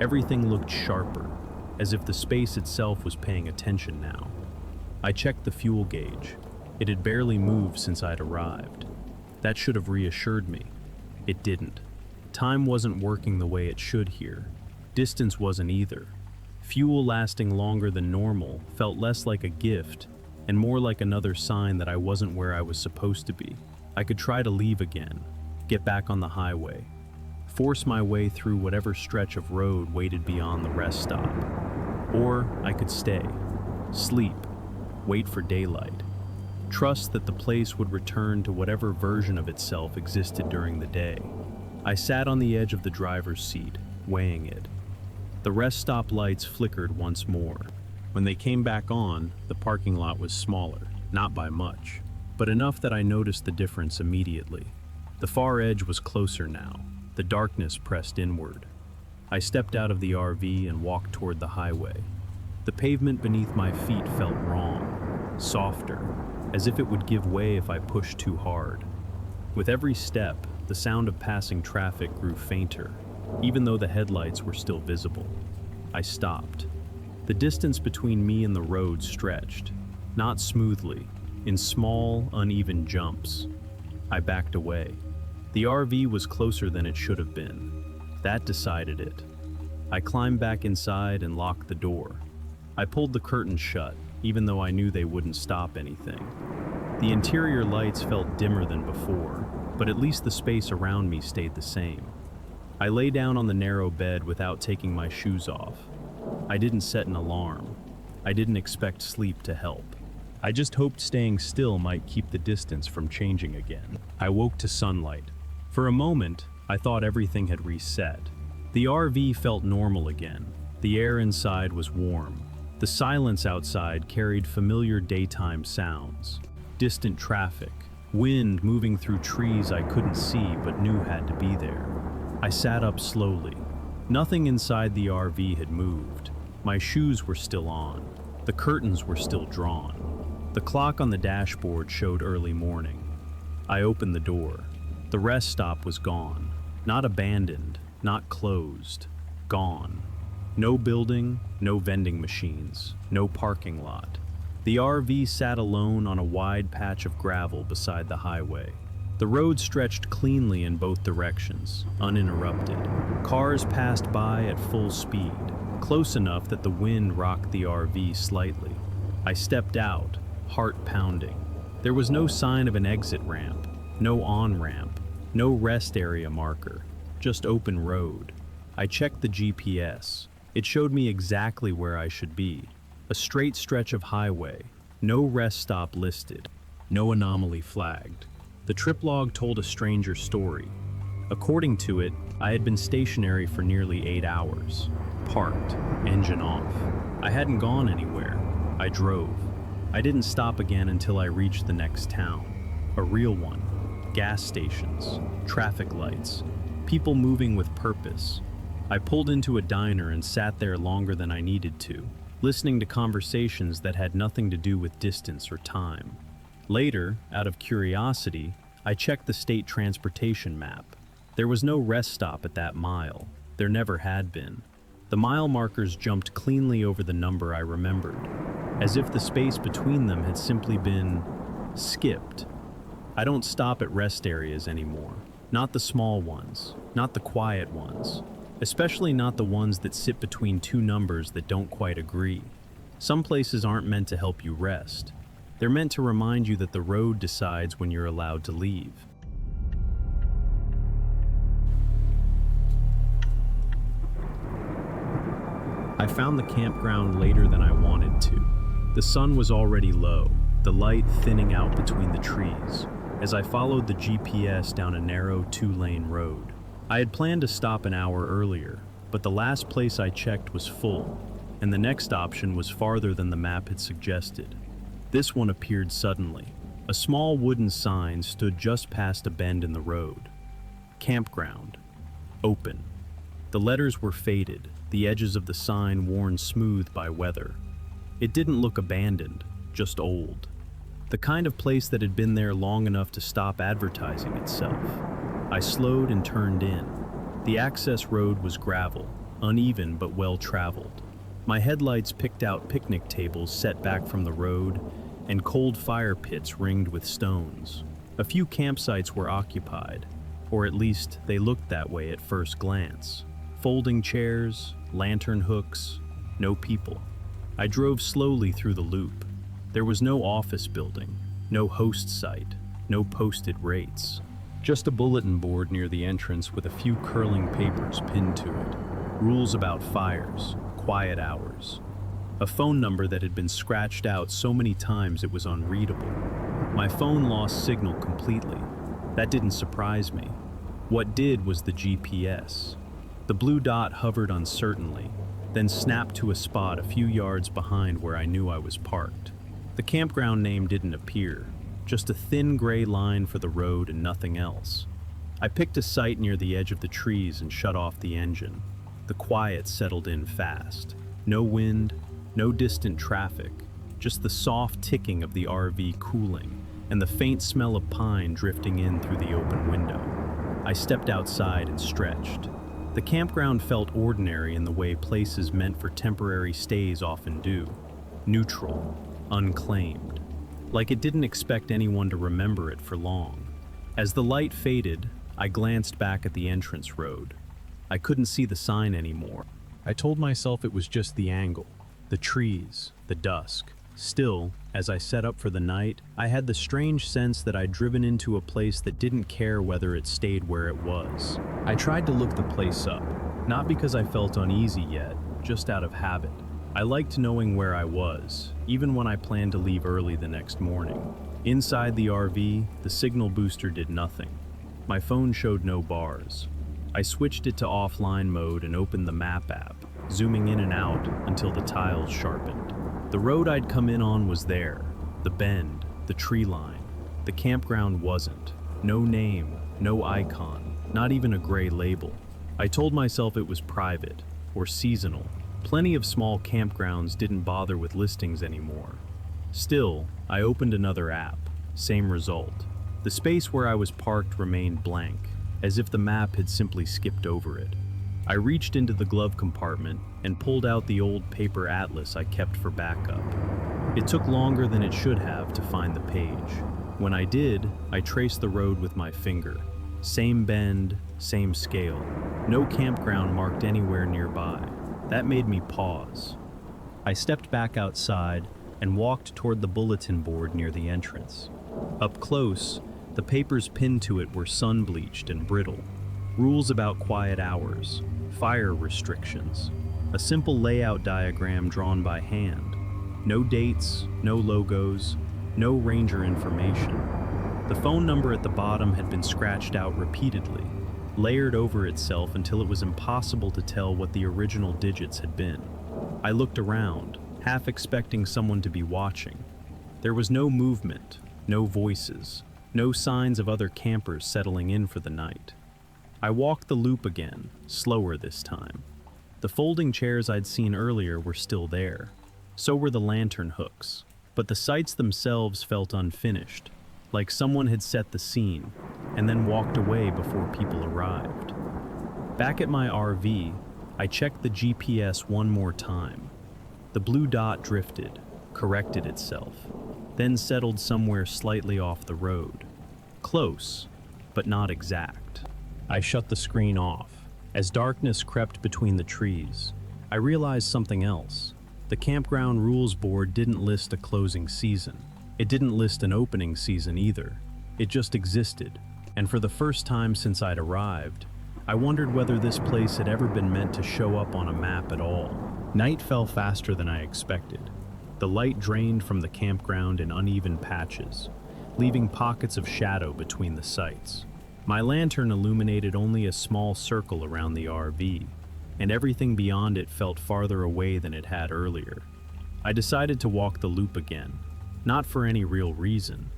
Everything looked sharper, as if the space itself was paying attention now. I checked the fuel gauge. It had barely moved since I'd arrived. That should have reassured me. It didn't. Time wasn't working the way it should here. Distance wasn't either. Fuel lasting longer than normal felt less like a gift and more like another sign that I wasn't where I was supposed to be. I could try to leave again, get back on the highway, force my way through whatever stretch of road waited beyond the rest stop. Or I could stay, sleep, wait for daylight, trust that the place would return to whatever version of itself existed during the day. I sat on the edge of the driver's seat, weighing it. The rest stop lights flickered once more. When they came back on, the parking lot was smaller, not by much, but enough that I noticed the difference immediately. The far edge was closer now. The darkness pressed inward. I stepped out of the RV and walked toward the highway. The pavement beneath my feet felt wrong, softer, as if it would give way if I pushed too hard. With every step, the sound of passing traffic grew fainter, even though the headlights were still visible. I stopped. The distance between me and the road stretched, not smoothly, in small, uneven jumps. I backed away. The RV was closer than it should have been. That decided it. I climbed back inside and locked the door. I pulled the curtains shut, even though I knew they wouldn't stop anything. The interior lights felt dimmer than before, but at least the space around me stayed the same. I lay down on the narrow bed without taking my shoes off. I didn't set an alarm. I didn't expect sleep to help. I just hoped staying still might keep the distance from changing again. I woke to sunlight. For a moment, I thought everything had reset. The RV felt normal again. The air inside was warm. The silence outside carried familiar daytime sounds. Distant traffic, wind moving through trees I couldn't see but knew had to be there. I sat up slowly. Nothing inside the RV had moved. My shoes were still on. The curtains were still drawn. The clock on the dashboard showed early morning. I opened the door. The rest stop was gone. Not abandoned, not closed. Gone. No building, no vending machines, no parking lot. The RV sat alone on a wide patch of gravel beside the highway. The road stretched cleanly in both directions, uninterrupted. Cars passed by at full speed, close enough that the wind rocked the RV slightly. I stepped out, heart pounding. There was no sign of an exit ramp, no on-ramp, no rest area marker, just open road. I checked the GPS. It showed me exactly where I should be. A straight stretch of highway, no rest stop listed, no anomaly flagged. The trip log told a stranger story. According to it, I had been stationary for nearly 8 hours. Parked, engine off. I hadn't gone anywhere. I drove. I didn't stop again until I reached the next town. A real one. Gas stations, traffic lights, people moving with purpose. I pulled into a diner and sat there longer than I needed to, listening to conversations that had nothing to do with distance or time. Later, out of curiosity, I checked the state transportation map. There was no rest stop at that mile. There never had been. The mile markers jumped cleanly over the number I remembered, as if the space between them had simply been skipped. I don't stop at rest areas anymore. Not the small ones, not the quiet ones, especially not the ones that sit between two numbers that don't quite agree. Some places aren't meant to help you rest. They're meant to remind you that the road decides when you're allowed to leave. I found the campground later than I wanted to. The sun was already low, the light thinning out between the trees, as I followed the GPS down a narrow two-lane road. I had planned to stop an hour earlier, but the last place I checked was full, and the next option was farther than the map had suggested. This one appeared suddenly. A small wooden sign stood just past a bend in the road. Campground. Open. The letters were faded, the edges of the sign worn smooth by weather. It didn't look abandoned, just old. The kind of place that had been there long enough to stop advertising itself. I slowed and turned in. The access road was gravel, uneven but well-traveled. My headlights picked out picnic tables set back from the road and cold fire pits ringed with stones. A few campsites were occupied, or at least they looked that way at first glance. Folding chairs, lantern hooks, no people. I drove slowly through the loop. There was no office building, no host site, no posted rates. Just a bulletin board near the entrance with a few curling papers pinned to it. Rules about fires, quiet hours. A phone number that had been scratched out so many times it was unreadable. My phone lost signal completely. That didn't surprise me. What did was the GPS. The blue dot hovered uncertainly, then snapped to a spot a few yards behind where I knew I was parked. The campground name didn't appear, just a thin gray line for the road and nothing else. I picked a site near the edge of the trees and shut off the engine. The quiet settled in fast. No wind, no distant traffic, just the soft ticking of the RV cooling and the faint smell of pine drifting in through the open window. I stepped outside and stretched. The campground felt ordinary in the way places meant for temporary stays often do. Neutral, unclaimed. Like it didn't expect anyone to remember it for long. As the light faded, I glanced back at the entrance road. I couldn't see the sign anymore. I told myself it was just the angle, the trees, the dusk. Still, as I set up for the night, I had the strange sense that I'd driven into a place that didn't care whether it stayed where it was. I tried to look the place up, not because I felt uneasy yet, just out of habit. I liked knowing where I was, even when I planned to leave early the next morning. Inside the RV, the signal booster did nothing. My phone showed no bars. I switched it to offline mode and opened the map app, zooming in and out until the tiles sharpened. The road I'd come in on was there, the bend, the tree line. The campground wasn't. No name, no icon, not even a gray label. I told myself it was private, or seasonal. Plenty of small campgrounds didn't bother with listings anymore. Still, I opened another app. Same result. The space where I was parked remained blank, as if the map had simply skipped over it. I reached into the glove compartment and pulled out the old paper atlas I kept for backup. It took longer than it should have to find the page. When I did, I traced the road with my finger. Same bend, same scale. No campground marked anywhere nearby. That made me pause. I stepped back outside and walked toward the bulletin board near the entrance. Up close, the papers pinned to it were sun-bleached and brittle. Rules about quiet hours, fire restrictions, a simple layout diagram drawn by hand. No dates, no logos, no ranger information. The phone number at the bottom had been scratched out repeatedly, layered over itself until it was impossible to tell what the original digits had been. I looked around, half expecting someone to be watching. There was no movement, no voices, no signs of other campers settling in for the night. I walked the loop again, slower this time. The folding chairs I'd seen earlier were still there. So were the lantern hooks, but the sites themselves felt unfinished, like someone had set the scene and then walked away before people arrived. Back at my RV, I checked the GPS one more time. The blue dot drifted, corrected itself, then settled somewhere slightly off the road. Close, but not exact. I shut the screen off. As darkness crept between the trees, I realized something else. The campground rules board didn't list a closing season. It didn't list an opening season either. It just existed, and for the first time since I'd arrived, I wondered whether this place had ever been meant to show up on a map at all. Night fell faster than I expected. The light drained from the campground in uneven patches, leaving pockets of shadow between the sites. My lantern illuminated only a small circle around the RV, and everything beyond it felt farther away than it had earlier. I decided to walk the loop again, not for any real reason.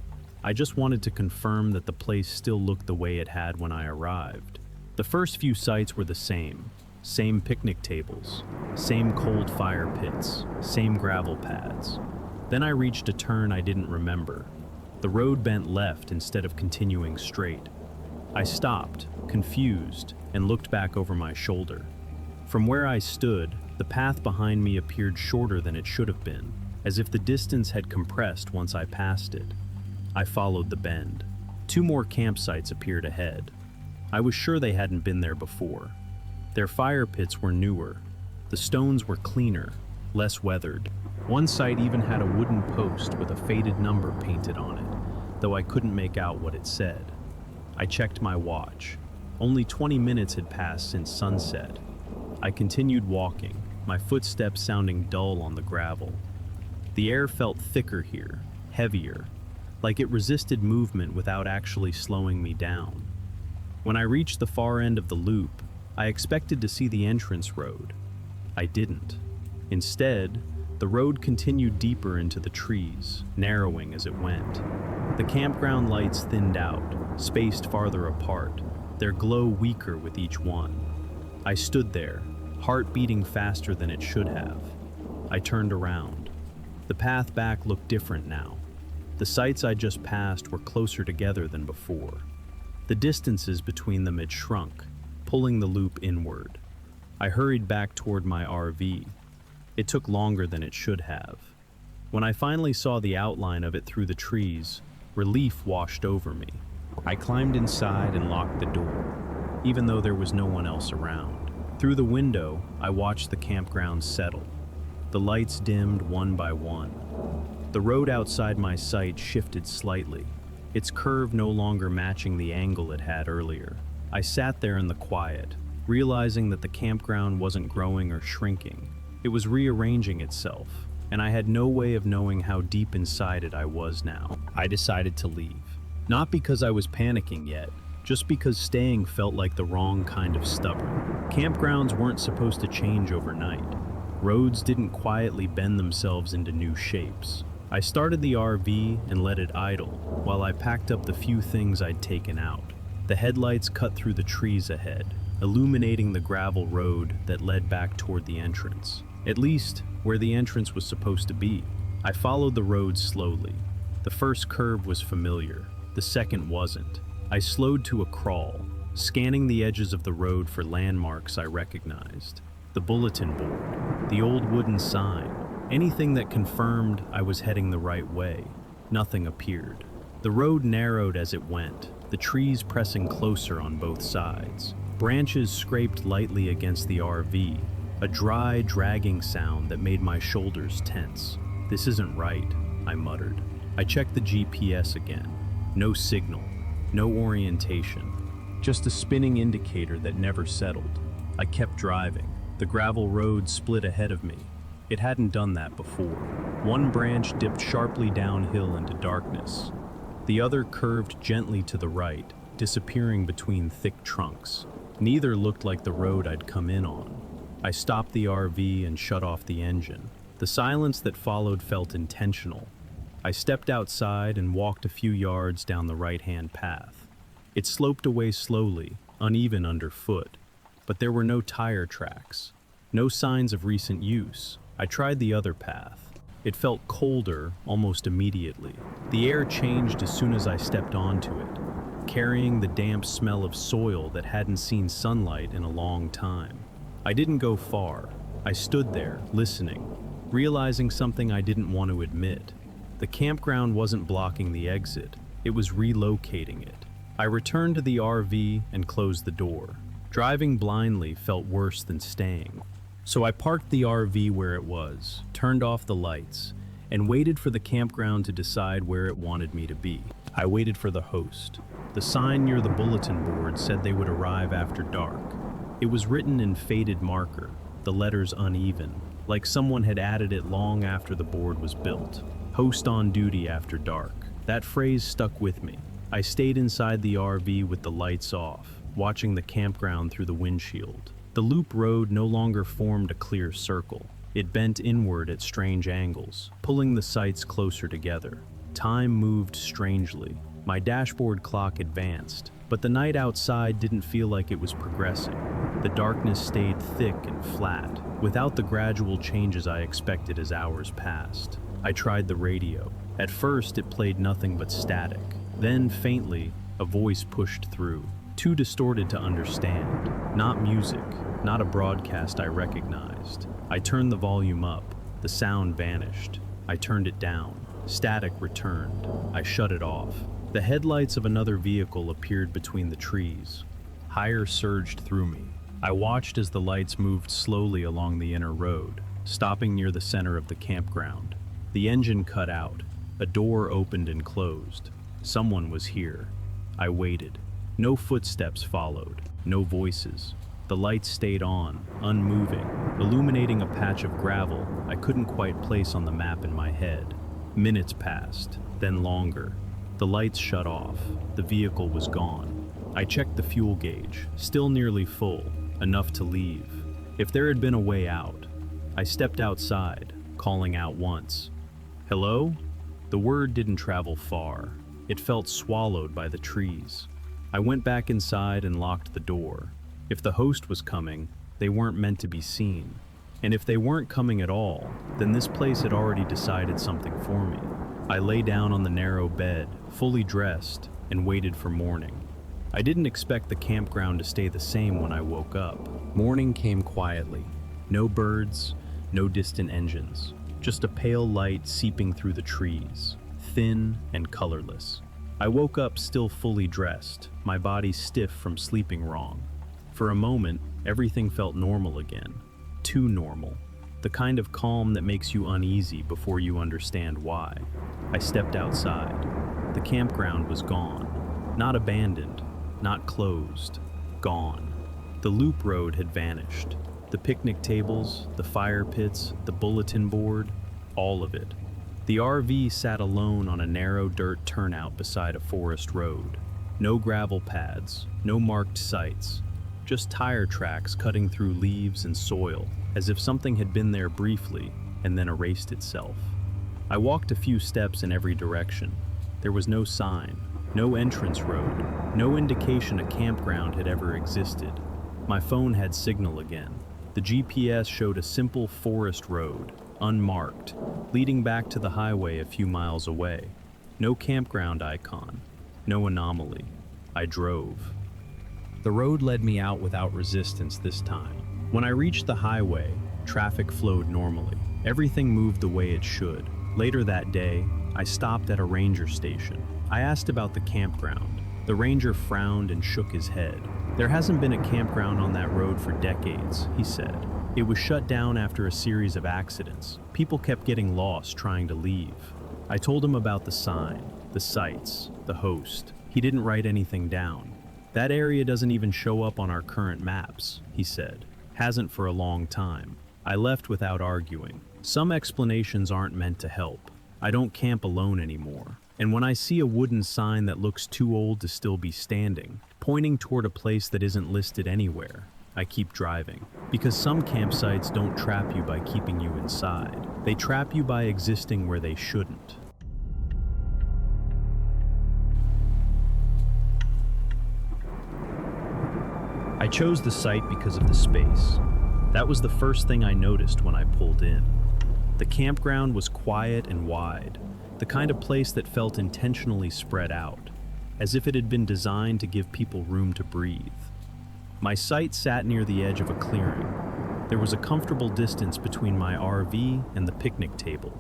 I just wanted to confirm that the place still looked the way it had when I arrived. The first few sites were the same picnic tables, same cold fire pits, same gravel pads. Then I reached a turn I didn't remember. The road bent left instead of continuing straight. I stopped, confused, and looked back over my shoulder. From where I stood, the path behind me appeared shorter than it should have been, as if the distance had compressed once I passed it. I followed the bend. 2 more campsites appeared ahead. I was sure they hadn't been there before. Their fire pits were newer. The stones were cleaner, less weathered. One site even had a wooden post with a faded number painted on it, though I couldn't make out what it said. I checked my watch. Only 20 minutes had passed since sunset. I continued walking, my footsteps sounding dull on the gravel. The air felt thicker here, heavier, like it resisted movement without actually slowing me down. When I reached the far end of the loop, I expected to see the entrance road. I didn't. Instead, the road continued deeper into the trees, narrowing as it went. The campground lights thinned out, spaced farther apart, their glow weaker with each one. I stood there, heart beating faster than it should have. I turned around. The path back looked different now. The sites I just passed were closer together than before. The distances between them had shrunk, pulling the loop inward. I hurried back toward my RV. It took longer than it should have. When I finally saw the outline of it through the trees, relief washed over me. I climbed inside and locked the door, even though there was no one else around. Through the window, I watched the campground settle. The lights dimmed one by one. The road outside my site shifted slightly, its curve no longer matching the angle it had earlier. I sat there in the quiet, realizing that the campground wasn't growing or shrinking. It was rearranging itself, and I had no way of knowing how deep inside it I was now. I decided to leave. Not because I was panicking yet, just because staying felt like the wrong kind of stubborn. Campgrounds weren't supposed to change overnight. Roads didn't quietly bend themselves into new shapes. I started the RV and let it idle while I packed up the few things I'd taken out. The headlights cut through the trees ahead, illuminating the gravel road that led back toward the entrance. At least, where the entrance was supposed to be. I followed the road slowly. The first curve was familiar, the second wasn't. I slowed to a crawl, scanning the edges of the road for landmarks I recognized. The bulletin board, the old wooden sign, anything that confirmed I was heading the right way. Nothing appeared. The road narrowed as it went, the trees pressing closer on both sides. Branches scraped lightly against the RV, a dry, dragging sound that made my shoulders tense. "This isn't right," I muttered. I checked the GPS again. No signal, no orientation, just a spinning indicator that never settled. I kept driving. The gravel road split ahead of me. It hadn't done that before. One branch dipped sharply downhill into darkness. The other curved gently to the right, disappearing between thick trunks. Neither looked like the road I'd come in on. I stopped the RV and shut off the engine. The silence that followed felt intentional. I stepped outside and walked a few yards down the right-hand path. It sloped away slowly, uneven underfoot, but there were no tire tracks, no signs of recent use. I tried the other path. It felt colder almost immediately. The air changed as soon as I stepped onto it, carrying the damp smell of soil that hadn't seen sunlight in a long time. I didn't go far. I stood there, listening, realizing something I didn't want to admit. The campground wasn't blocking the exit, it was relocating it. I returned to the RV and closed the door. Driving blindly felt worse than staying. So I parked the RV where it was, turned off the lights, and waited for the campground to decide where it wanted me to be. I waited for the host. The sign near the bulletin board said they would arrive after dark. It was written in faded marker, the letters uneven, like someone had added it long after the board was built. Host on duty after dark. That phrase stuck with me. I stayed inside the RV with the lights off, watching the campground through the windshield. The loop road no longer formed a clear circle. It bent inward at strange angles, pulling the sights closer together. Time moved strangely. My dashboard clock advanced, but the night outside didn't feel like it was progressing. The darkness stayed thick and flat, without the gradual changes I expected as hours passed. I tried the radio. At first, it played nothing but static. Then, faintly, a voice pushed through, too distorted to understand. Not music, not a broadcast I recognized. I turned the volume up. The sound vanished. I turned it down. Static returned. I shut it off. The headlights of another vehicle appeared between the trees. Higher surged through me. I watched as the lights moved slowly along the inner road, stopping near the center of the campground. The engine cut out. A door opened and closed. Someone was here. I waited. No footsteps followed. No voices. The lights stayed on, unmoving, illuminating a patch of gravel I couldn't quite place on the map in my head. Minutes passed, then longer. The lights shut off. The vehicle was gone. I checked the fuel gauge, still nearly full, enough to leave. If there had been a way out. I stepped outside, calling out once. Hello? The word didn't travel far. It felt swallowed by the trees. I went back inside and locked the door. If the host was coming, they weren't meant to be seen. And if they weren't coming at all, then this place had already decided something for me. I lay down on the narrow bed, fully dressed, and waited for morning. I didn't expect the campground to stay the same when I woke up. Morning came quietly. No birds, no distant engines. Just a pale light seeping through the trees, thin and colorless. I woke up still fully dressed, my body stiff from sleeping wrong. For a moment, everything felt normal again. Too normal. The kind of calm that makes you uneasy before you understand why. I stepped outside. The campground was gone. Not abandoned, not closed. Gone. The loop road had vanished. The picnic tables, the fire pits, the bulletin board, all of it. The RV sat alone on a narrow dirt turnout beside a forest road. No gravel pads, no marked sites, just tire tracks cutting through leaves and soil, as if something had been there briefly and then erased itself. I walked a few steps in every direction. There was no sign, no entrance road, no indication a campground had ever existed. My phone had signal again. The GPS showed a simple forest road, unmarked, leading back to the highway a few miles away. No campground icon, no anomaly. I drove. The road led me out without resistance this time. When I reached the highway, traffic flowed normally. Everything moved the way it should. Later that day, I stopped at a ranger station. I asked about the campground. The ranger frowned and shook his head. There hasn't been a campground on that road for decades, he said. It was shut down after a series of accidents. People kept getting lost trying to leave. I told him about the sign, the sights, the host. He didn't write anything down. That area doesn't even show up on our current maps, he said. Hasn't for a long time. I left without arguing. Some explanations aren't meant to help. I don't camp alone anymore. And when I see a wooden sign that looks too old to still be standing, pointing toward a place that isn't listed anywhere, I keep driving. Because some campsites don't trap you by keeping you inside. They trap you by existing where they shouldn't. I chose the site because of the space. That was the first thing I noticed when I pulled in. The campground was quiet and wide, the kind of place that felt intentionally spread out, as if it had been designed to give people room to breathe. My site sat near the edge of a clearing. There was a comfortable distance between my RV and the picnic table.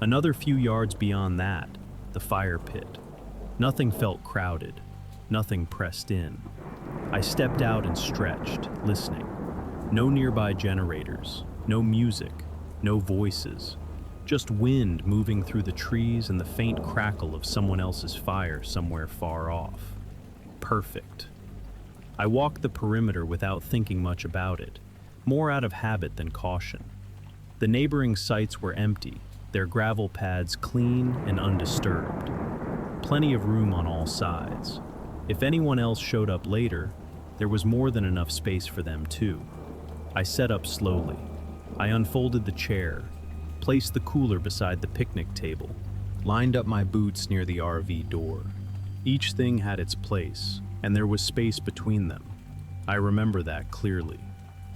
Another few yards beyond that, the fire pit. Nothing felt crowded, nothing pressed in. I stepped out and stretched, listening. No nearby generators, no music, no voices. Just wind moving through the trees and the faint crackle of someone else's fire somewhere far off. Perfect. I walked the perimeter without thinking much about it, more out of habit than caution. The neighboring sites were empty, their gravel pads clean and undisturbed. Plenty of room on all sides. If anyone else showed up later, there was more than enough space for them too. I set up slowly. I unfolded the chair, placed the cooler beside the picnic table, lined up my boots near the RV door. Each thing had its place, and there was space between them. I remember that clearly.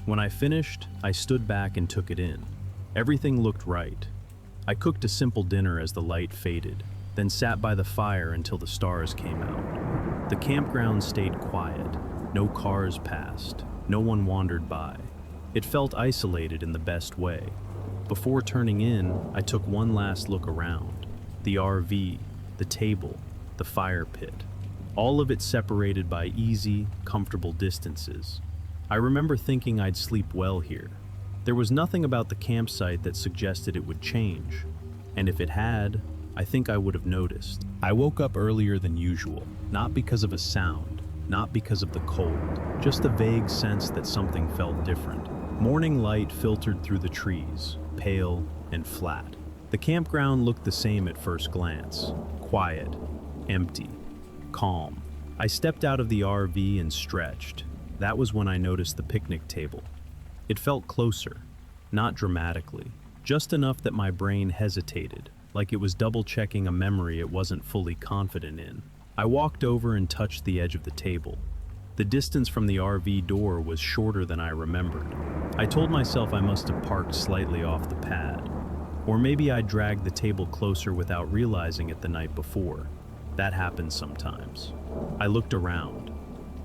When I finished, I stood back and took it in. Everything looked right. I cooked a simple dinner as the light faded, then sat by the fire until the stars came out. The campground stayed quiet. No cars passed. No one wandered by. It felt isolated in the best way. Before turning in, I took one last look around. The RV, the table, the fire pit. All of it separated by easy, comfortable distances. I remember thinking I'd sleep well here. There was nothing about the campsite that suggested it would change. And if it had, I think I would have noticed. I woke up earlier than usual, not because of a sound, not because of the cold, just a vague sense that something felt different. Morning light filtered through the trees, pale and flat. The campground looked the same at first glance, quiet, empty, calm. I stepped out of the RV and stretched. That was when I noticed the picnic table. It felt closer, not dramatically, just enough that my brain hesitated, like it was double-checking a memory it wasn't fully confident in. I walked over and touched the edge of the table. The distance from the RV door was shorter than I remembered. I told myself I must have parked slightly off the pad. Or maybe I dragged the table closer without realizing it the night before. That happens sometimes. I looked around.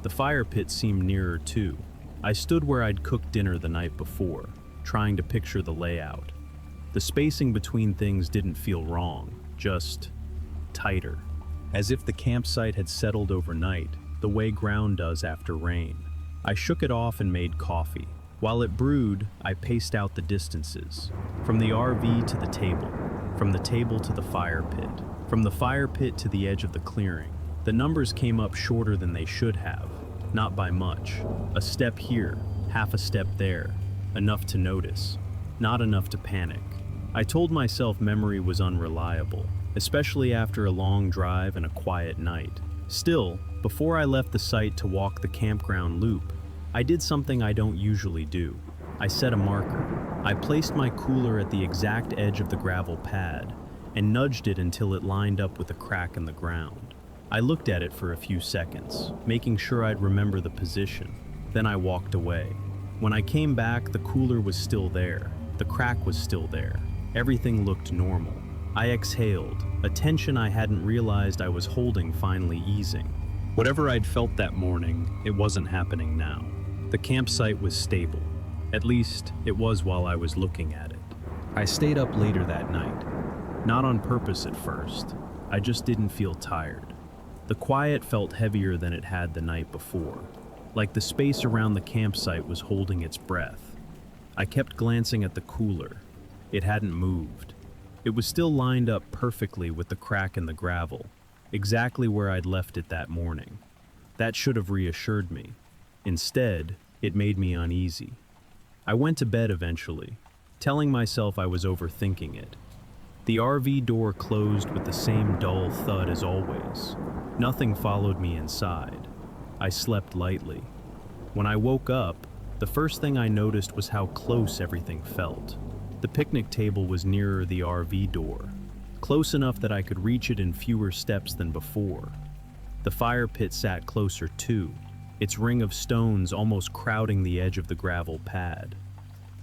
The fire pit seemed nearer too. I stood where I'd cooked dinner the night before, trying to picture the layout. The spacing between things didn't feel wrong, just tighter. As if the campsite had settled overnight, the way ground does after rain. I shook it off and made coffee. While it brewed, I paced out the distances. From the RV to the table, from the table to the fire pit, from the fire pit to the edge of the clearing. The numbers came up shorter than they should have, not by much. A step here, half a step there, enough to notice, not enough to panic. I told myself memory was unreliable, especially after a long drive and a quiet night. Still, before I left the site to walk the campground loop, I did something I don't usually do. I set a marker. I placed my cooler at the exact edge of the gravel pad and nudged it until it lined up with a crack in the ground. I looked at it for a few seconds, making sure I'd remember the position. Then I walked away. When I came back, the cooler was still there. The crack was still there. Everything looked normal. I exhaled, a tension I hadn't realized I was holding finally easing. Whatever I'd felt that morning, it wasn't happening now. The campsite was stable. At least, it was while I was looking at it. I stayed up later that night. Not on purpose at first. I just didn't feel tired. The quiet felt heavier than it had the night before, like the space around the campsite was holding its breath. I kept glancing at the cooler. It hadn't moved. It was still lined up perfectly with the crack in the gravel, exactly where I'd left it that morning. That should have reassured me. Instead, it made me uneasy. I went to bed eventually, telling myself I was overthinking it. The RV door closed with the same dull thud as always. Nothing followed me inside. I slept lightly. When I woke up, the first thing I noticed was how close everything felt. The picnic table was nearer the RV door, close enough that I could reach it in fewer steps than before. The fire pit sat closer too, its ring of stones almost crowding the edge of the gravel pad.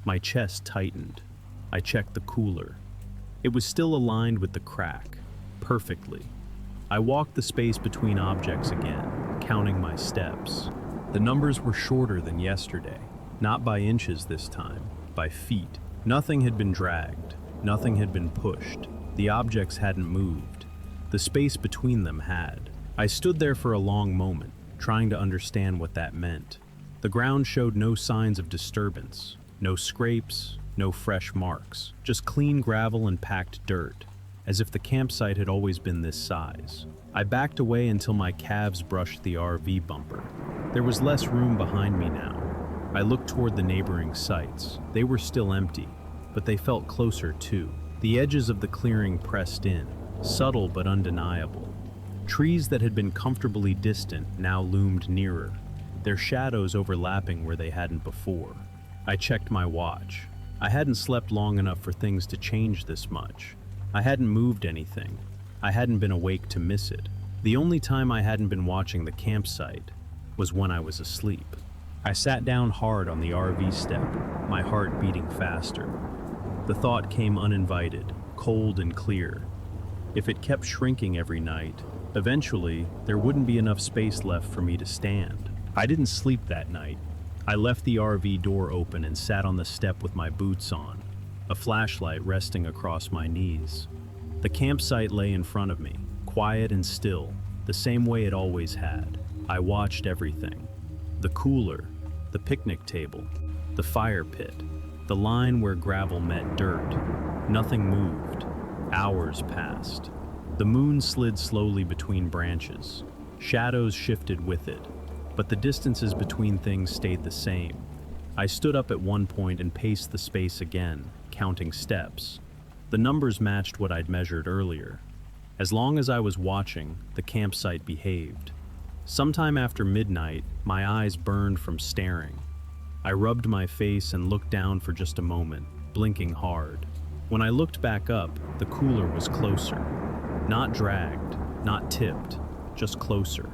My chest tightened. I checked the cooler. It was still aligned with the crack, perfectly. I walked the space between objects again, counting my steps. The numbers were shorter than yesterday, not by inches this time, by feet. Nothing had been dragged, nothing had been pushed. The objects hadn't moved. The space between them had. I stood there for a long moment, trying to understand what that meant. The ground showed no signs of disturbance, no scrapes, no fresh marks, just clean gravel and packed dirt, as if the campsite had always been this size. I backed away until my calves brushed the RV bumper. There was less room behind me now. I looked toward the neighboring sites. They were still empty, but they felt closer too. The edges of the clearing pressed in, subtle but undeniable. Trees that had been comfortably distant now loomed nearer, their shadows overlapping where they hadn't before. I checked my watch. I hadn't slept long enough for things to change this much. I hadn't moved anything. I hadn't been awake to miss it. The only time I hadn't been watching the campsite was when I was asleep. I sat down hard on the RV step, my heart beating faster. The thought came uninvited, cold and clear. If it kept shrinking every night, eventually there wouldn't be enough space left for me to stand. I didn't sleep that night. I left the RV door open and sat on the step with my boots on, a flashlight resting across my knees. The campsite lay in front of me, quiet and still, the same way it always had. I watched everything. The cooler, the picnic table, the fire pit, the line where gravel met dirt. Nothing moved. Hours passed. The moon slid slowly between branches. Shadows shifted with it, but the distances between things stayed the same. I stood up at one point and paced the space again, counting steps. The numbers matched what I'd measured earlier. As long as I was watching, the campsite behaved. Sometime after midnight, my eyes burned from staring. I rubbed my face and looked down for just a moment, blinking hard. When I looked back up, the cooler was closer. Not dragged, not tipped, just closer.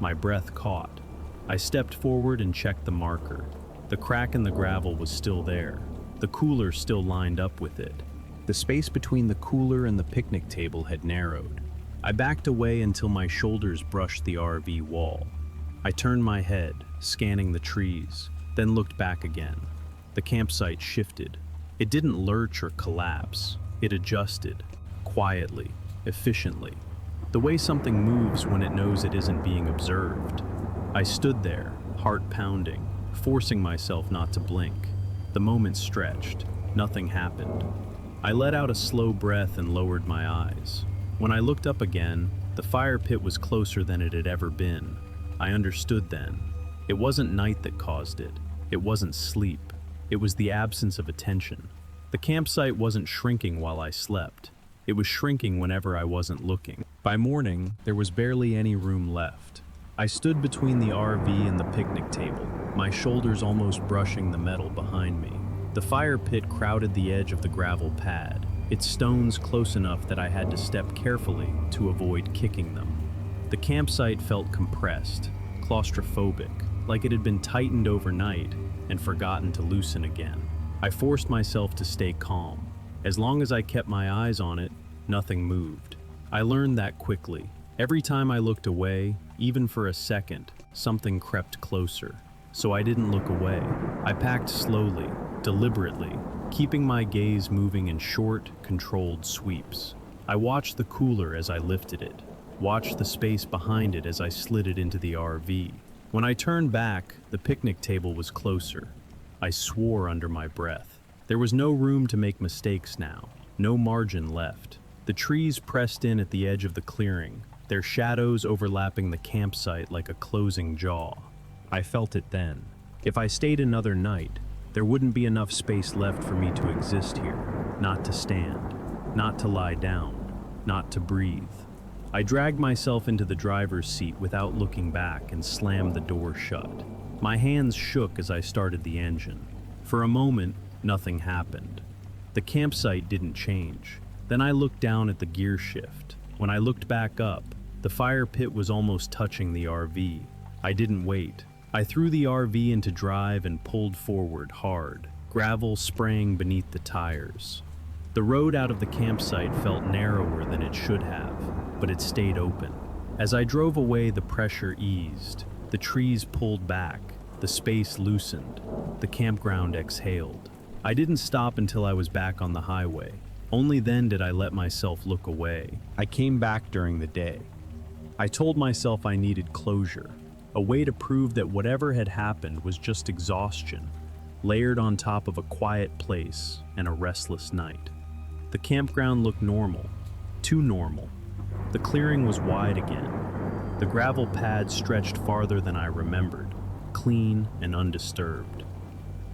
My breath caught. I stepped forward and checked the marker. The crack in the gravel was still there. The cooler still lined up with it. The space between the cooler and the picnic table had narrowed. I backed away until my shoulders brushed the RV wall. I turned my head, scanning the trees, then looked back again. The campsite shifted. It didn't lurch or collapse. It adjusted, quietly, efficiently, the way something moves when it knows it isn't being observed. I stood there, heart pounding, forcing myself not to blink. The moment stretched. Nothing happened. I let out a slow breath and lowered my eyes. When I looked up again, the fire pit was closer than it had ever been. I understood then. It wasn't night that caused it. It wasn't sleep. It was the absence of attention. The campsite wasn't shrinking while I slept. It was shrinking whenever I wasn't looking. By morning, there was barely any room left. I stood between the RV and the picnic table, my shoulders almost brushing the metal behind me. The fire pit crowded the edge of the gravel pad, its stones close enough that I had to step carefully to avoid kicking them. The campsite felt compressed, claustrophobic, like it had been tightened overnight and forgotten to loosen again. I forced myself to stay calm. As long as I kept my eyes on it, nothing moved. I learned that quickly. Every time I looked away, even for a second, something crept closer. So I didn't look away. I packed slowly, deliberately, keeping my gaze moving in short, controlled sweeps. I watched the cooler as I lifted it, watched the space behind it as I slid it into the RV. When I turned back, the picnic table was closer. I swore under my breath. There was no room to make mistakes now, no margin left. The trees pressed in at the edge of the clearing, their shadows overlapping the campsite like a closing jaw. I felt it then. If I stayed another night, there wouldn't be enough space left for me to exist here, not to stand, not to lie down, not to breathe. I dragged myself into the driver's seat without looking back and slammed the door shut. My hands shook as I started the engine. For a moment, nothing happened. The campsite didn't change. Then I looked down at the gear shift. When I looked back up, the fire pit was almost touching the RV. I didn't wait. I threw the RV into drive and pulled forward hard. gravel spraying beneath the tires. The road out of the campsite felt narrower than it should have, but it stayed open. As I drove away, the pressure eased. The trees pulled back, the space loosened, the campground exhaled. I didn't stop until I was back on the highway. Only then did I let myself look away. I came back during the day. I told myself I needed closure, a way to prove that whatever had happened was just exhaustion, layered on top of a quiet place and a restless night. The campground looked normal, too normal. The clearing was wide again. The gravel pad stretched farther than I remembered, clean and undisturbed.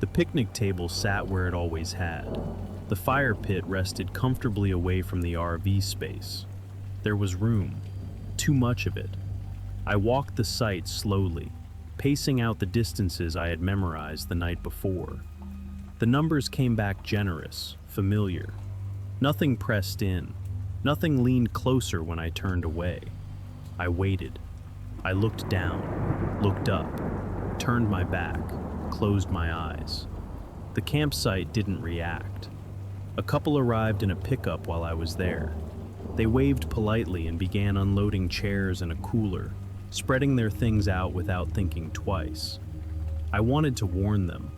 The picnic table sat where it always had. The fire pit rested comfortably away from the RV space. There was room, too much of it. I walked the site slowly, pacing out the distances I had memorized the night before. The numbers came back generous, familiar. Nothing pressed in. Nothing leaned closer when I turned away. I waited. I looked down, looked up, turned my back, closed my eyes. The campsite didn't react. A couple arrived in a pickup while I was there. They waved politely and began unloading chairs and a cooler, spreading their things out without thinking twice. I wanted to warn them,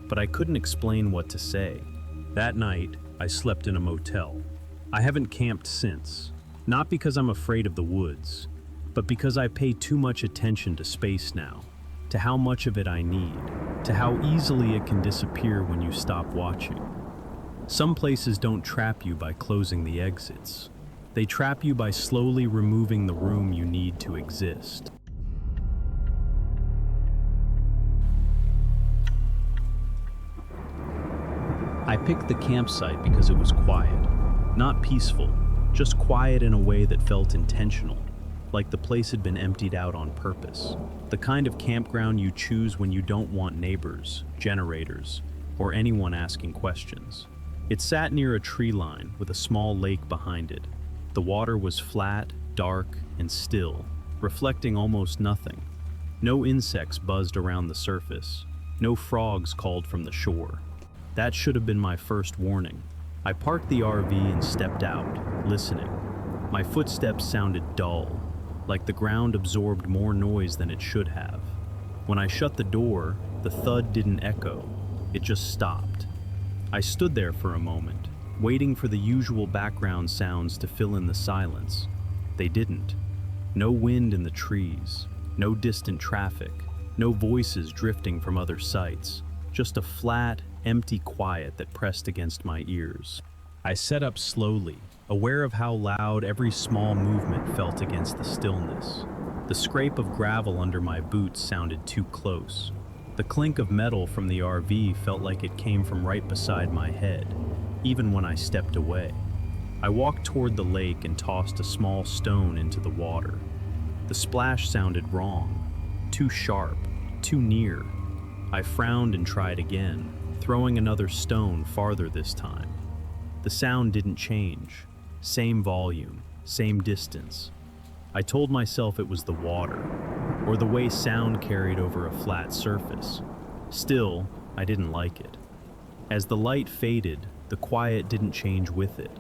but I couldn't explain what to say. That night, I slept in a motel. I haven't camped since, not because I'm afraid of the woods, but because I pay too much attention to space now, to how much of it I need, to how easily it can disappear when you stop watching. Some places don't trap you by closing the exits. They trap you by slowly removing the room you need to exist. I picked the campsite because it was quiet, not peaceful, just quiet in a way that felt intentional, like the place had been emptied out on purpose. The kind of campground you choose when you don't want neighbors, generators, or anyone asking questions. It sat near a tree line with a small lake behind it. The water was flat, dark, and still, reflecting almost nothing. No insects buzzed around the surface. No frogs called from the shore. That should have been my first warning. I parked the RV and stepped out, listening. My footsteps sounded dull, like the ground absorbed more noise than it should have. When I shut the door, the thud didn't echo. It just stopped. I stood there for a moment, waiting for the usual background sounds to fill in the silence. They didn't. No wind in the trees, no distant traffic, no voices drifting from other sites, just a flat, empty quiet that pressed against my ears. I sat up slowly, aware of how loud every small movement felt against the stillness. The scrape of gravel under my boots sounded too close. The clink of metal from the RV felt like it came from right beside my head, even when I stepped away. I walked toward the lake and tossed a small stone into the water. The splash sounded wrong, too sharp, too near. I frowned and tried again, throwing another stone farther this time. The sound didn't change. Same volume, same distance. I told myself it was the water, or the way sound carried over a flat surface. Still, I didn't like it. As the light faded, the quiet didn't change with it.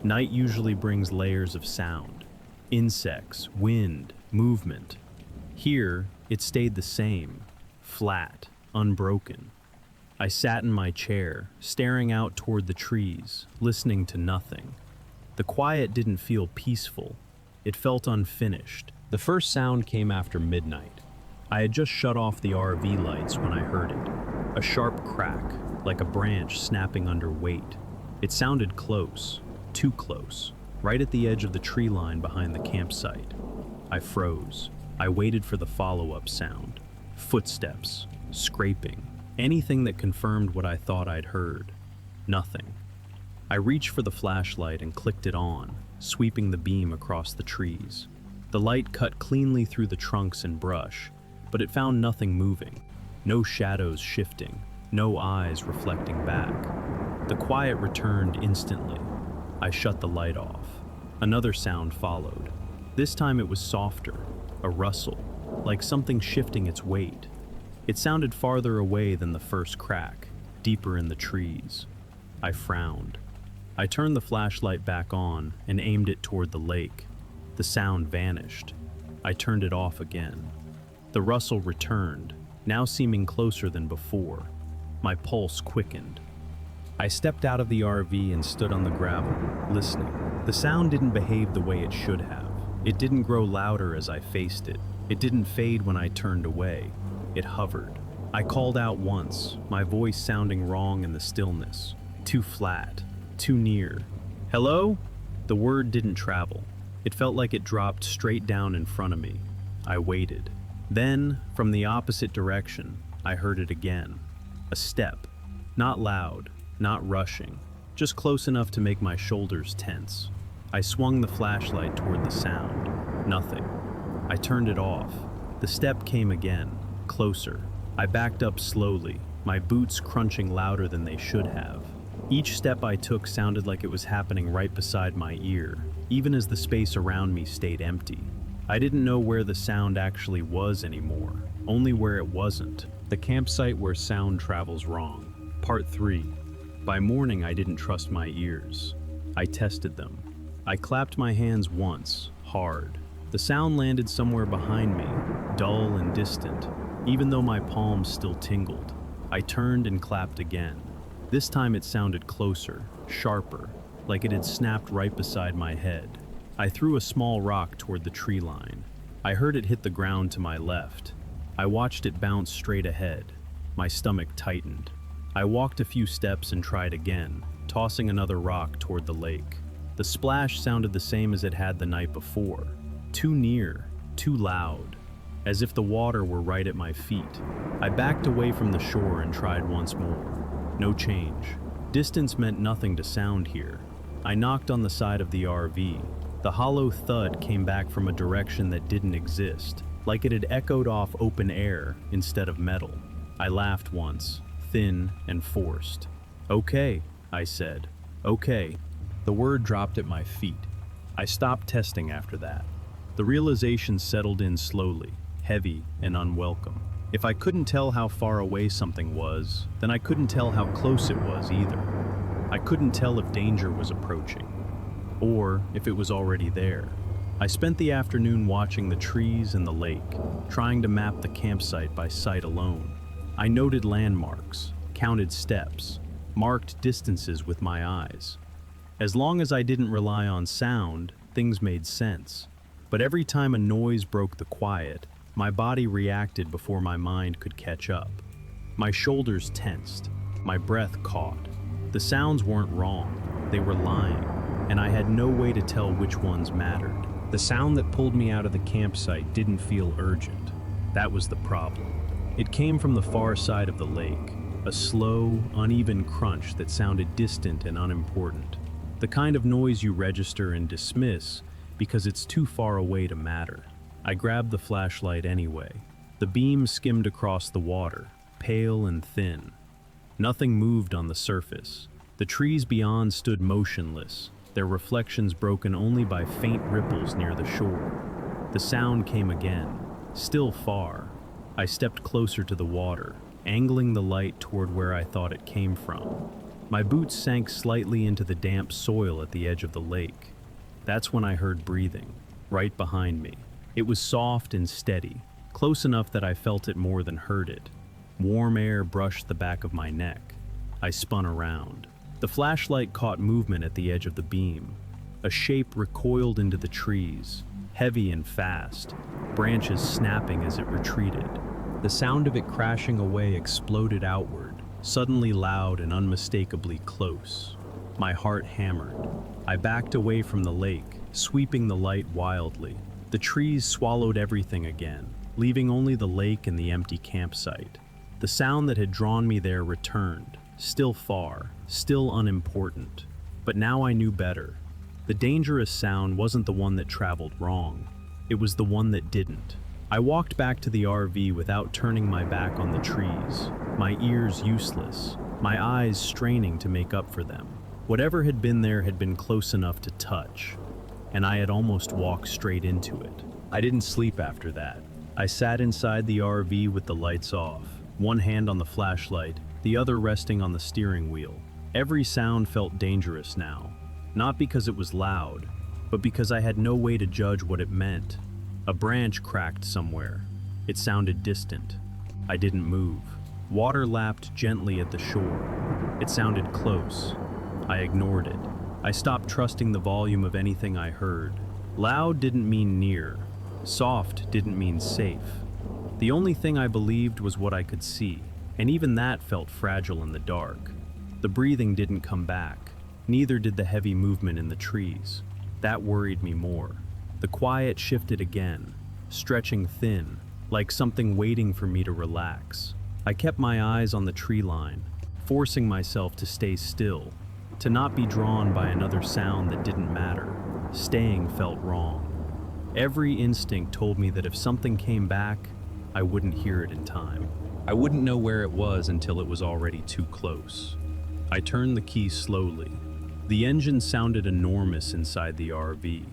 Night usually brings layers of sound. Insects, wind, movement. Here, it stayed the same, flat, unbroken. I sat in my chair, staring out toward the trees, listening to nothing. The quiet didn't feel peaceful. It felt unfinished. The first sound came after midnight. I had just shut off the RV lights when I heard it. A sharp crack, like a branch snapping under weight. It sounded close, too close, right at the edge of the tree line behind the campsite. I froze. I waited for the follow-up sound. Footsteps, scraping, anything that confirmed what I thought I'd heard. Nothing. I reached for the flashlight and clicked it on, sweeping the beam across the trees. The light cut cleanly through the trunks and brush, but it found nothing moving. No shadows shifting, no eyes reflecting back. The quiet returned instantly. I shut the light off. Another sound followed. This time it was softer, a rustle, like something shifting its weight. It sounded farther away than the first crack, deeper in the trees. I frowned. I turned the flashlight back on and aimed it toward the lake. The sound vanished. I turned it off again. The rustle returned, now seeming closer than before. My pulse quickened. I stepped out of the RV and stood on the gravel, listening. The sound didn't behave the way it should have. It didn't grow louder as I faced it. It didn't fade when I turned away. It hovered. I called out once, my voice sounding wrong in the stillness. Too flat, too near. "Hello?" The word didn't travel. It felt like it dropped straight down in front of me. I waited. Then, from the opposite direction, I heard it again. A step. Not loud, not rushing, just close enough to make my shoulders tense. I swung the flashlight toward the sound. Nothing. I turned it off. The step came again, closer. I backed up slowly, my boots crunching louder than they should have. Each step I took sounded like it was happening right beside my ear, even as the space around me stayed empty. I didn't know where the sound actually was anymore, only where it wasn't. The campsite where sound travels wrong. Part 3. By morning, I didn't trust my ears. I tested them. I clapped my hands once, hard. The sound landed somewhere behind me, dull and distant, even though my palms still tingled. I turned and clapped again. This time it sounded closer, sharper, like it had snapped right beside my head. I threw a small rock toward the tree line. I heard it hit the ground to my left. I watched it bounce straight ahead. My stomach tightened. I walked a few steps and tried again, tossing another rock toward the lake. The splash sounded the same as it had the night before. Too near, too loud, as if the water were right at my feet. I backed away from the shore and tried once more. No change. Distance meant nothing to sound here. I knocked on the side of the RV. The hollow thud came back from a direction that didn't exist, like it had echoed off open air instead of metal. I laughed once, thin and forced. "Okay," I said. "Okay." The word dropped at my feet. I stopped testing after that. The realization settled in slowly, heavy and unwelcome. If I couldn't tell how far away something was, then I couldn't tell how close it was either. I couldn't tell if danger was approaching, or if it was already there. I spent the afternoon watching the trees and the lake, trying to map the campsite by sight alone. I noted landmarks, counted steps, marked distances with my eyes. As long as I didn't rely on sound, things made sense. But every time a noise broke the quiet, my body reacted before my mind could catch up. My shoulders tensed, my breath caught. The sounds weren't wrong, they were lying, and I had no way to tell which ones mattered. The sound that pulled me out of the campsite didn't feel urgent. That was the problem. It came from the far side of the lake, a slow, uneven crunch that sounded distant and unimportant. The kind of noise you register and dismiss because it's too far away to matter. I grabbed the flashlight anyway. The beam skimmed across the water, pale and thin. Nothing moved on the surface. The trees beyond stood motionless, their reflections broken only by faint ripples near the shore. The sound came again, still far. I stepped closer to the water, angling the light toward where I thought it came from. My boots sank slightly into the damp soil at the edge of the lake. That's when I heard breathing, right behind me. It was soft and steady, close enough that I felt it more than heard it. Warm air brushed the back of my neck. I spun around. The flashlight caught movement at the edge of the beam. A shape recoiled into the trees, heavy and fast, branches snapping as it retreated. The sound of it crashing away exploded outward, suddenly loud and unmistakably close. My heart hammered. I backed away from the lake, sweeping the light wildly. The trees swallowed everything again, leaving only the lake and the empty campsite. The sound that had drawn me there returned, still far, still unimportant. But now I knew better. The dangerous sound wasn't the one that traveled wrong. It was the one that didn't. I walked back to the RV without turning my back on the trees, my ears useless, my eyes straining to make up for them. Whatever had been there had been close enough to touch, and I had almost walked straight into it. I didn't sleep after that. I sat inside the RV with the lights off, one hand on the flashlight, the other resting on the steering wheel. Every sound felt dangerous now, not because it was loud, but because I had no way to judge what it meant. A branch cracked somewhere. It sounded distant. I didn't move. Water lapped gently at the shore. It sounded close. I ignored it. I stopped trusting the volume of anything I heard. Loud didn't mean near. Soft didn't mean safe. The only thing I believed was what I could see, and even that felt fragile in the dark. The breathing didn't come back. Neither did the heavy movement in the trees. That worried me more. The quiet shifted again, stretching thin, like something waiting for me to relax. I kept my eyes on the tree line, forcing myself to stay still, to not be drawn by another sound that didn't matter. Staying felt wrong. Every instinct told me that if something came back, I wouldn't hear it in time. I wouldn't know where it was until it was already too close. I turned the key slowly. The engine sounded enormous inside the RV,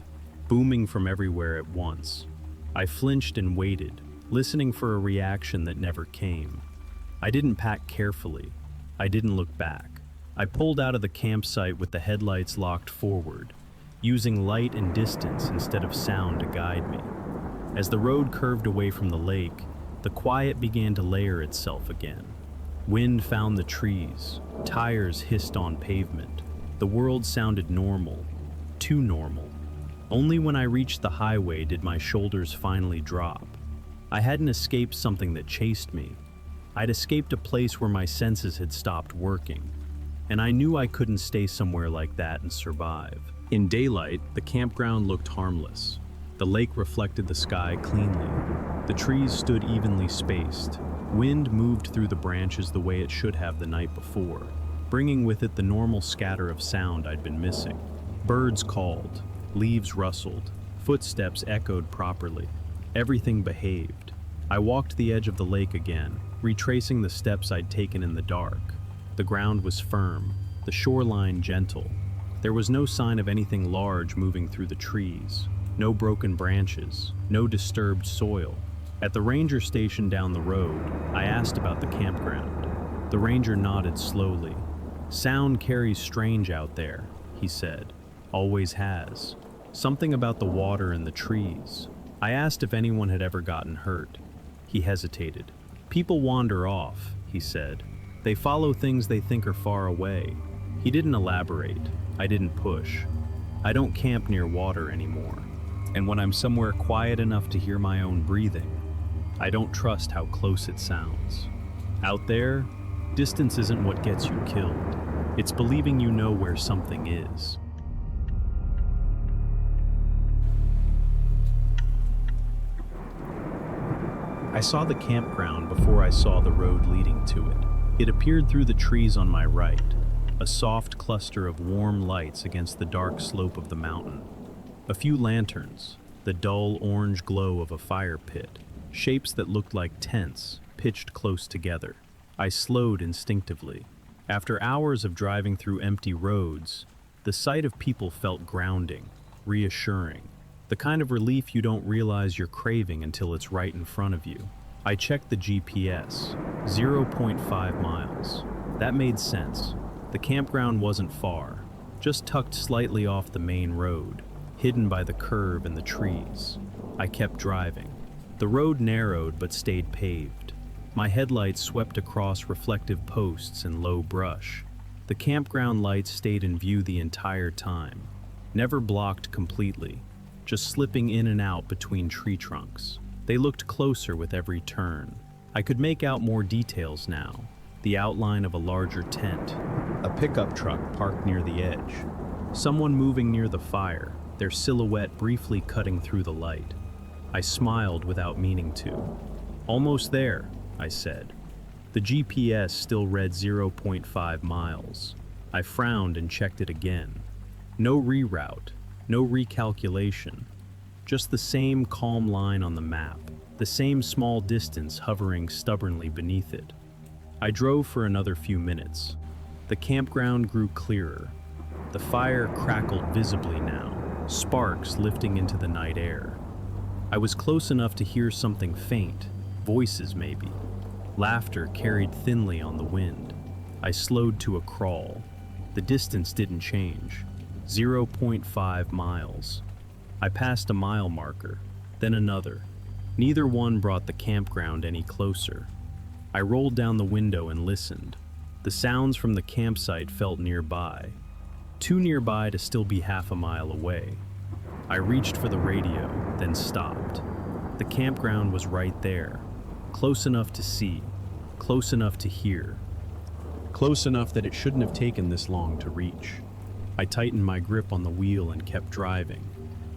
booming from everywhere at once. I flinched and waited, listening for a reaction that never came. I didn't pack carefully. I didn't look back. I pulled out of the campsite with the headlights locked forward, using light and distance instead of sound to guide me. As the road curved away from the lake, the quiet began to layer itself again. Wind found the trees, tires hissed on pavement. The world sounded normal, too normal. Only when I reached the highway did my shoulders finally drop. I hadn't escaped something that chased me. I'd escaped a place where my senses had stopped working, and I knew I couldn't stay somewhere like that and survive. In daylight, the campground looked harmless. The lake reflected the sky cleanly. The trees stood evenly spaced. Wind moved through the branches the way it should have the night before, bringing with it the normal scatter of sound I'd been missing. Birds called, leaves rustled, footsteps echoed properly. Everything behaved. I walked the edge of the lake again, retracing the steps I'd taken in the dark. The ground was firm, the shoreline gentle. There was no sign of anything large moving through the trees. No broken branches, no disturbed soil. At the ranger station down the road, I asked about the campground. The ranger nodded slowly. "Sound carries strange out there," he said. "Always has. Something about the water and the trees." I asked if anyone had ever gotten hurt. He hesitated. "People wander off," he said. "They follow things they think are far away." He didn't elaborate. I didn't push. I don't camp near water anymore. And when I'm somewhere quiet enough to hear my own breathing, I don't trust how close it sounds. Out there, distance isn't what gets you killed. It's believing you know where something is. I saw the campground before I saw the road leading to it. It appeared through the trees on my right, a soft cluster of warm lights against the dark slope of the mountain. A few lanterns, the dull orange glow of a fire pit, shapes that looked like tents pitched close together. I slowed instinctively. After hours of driving through empty roads, the sight of people felt grounding, reassuring, the kind of relief you don't realize you're craving until it's right in front of you. I checked the GPS, 0.5 miles. That made sense. The campground wasn't far, just tucked slightly off the main road, hidden by the curve and the trees. I kept driving. The road narrowed but stayed paved. My headlights swept across reflective posts and low brush. The campground lights stayed in view the entire time, never blocked completely, just slipping in and out between tree trunks. They looked closer with every turn. I could make out more details now, the outline of a larger tent, a pickup truck parked near the edge, someone moving near the fire, their silhouette briefly cutting through the light. I smiled without meaning to. "Almost there," I said. The GPS still read 0.5 miles. I frowned and checked it again. No reroute, no recalculation, just the same calm line on the map, the same small distance hovering stubbornly beneath it. I drove for another few minutes. The campground grew clearer. The fire crackled visibly now, sparks lifting into the night air. I was close enough to hear something faint, voices maybe. Laughter carried thinly on the wind. I slowed to a crawl. The distance didn't change. 0.5 miles. I passed a mile marker, then another. Neither one brought the campground any closer. I rolled down the window and listened. The sounds from the campsite felt nearby. Too nearby to still be half a mile away. I reached for the radio, then stopped. The campground was right there, close enough to see, close enough to hear, close enough that it shouldn't have taken this long to reach. I tightened my grip on the wheel and kept driving,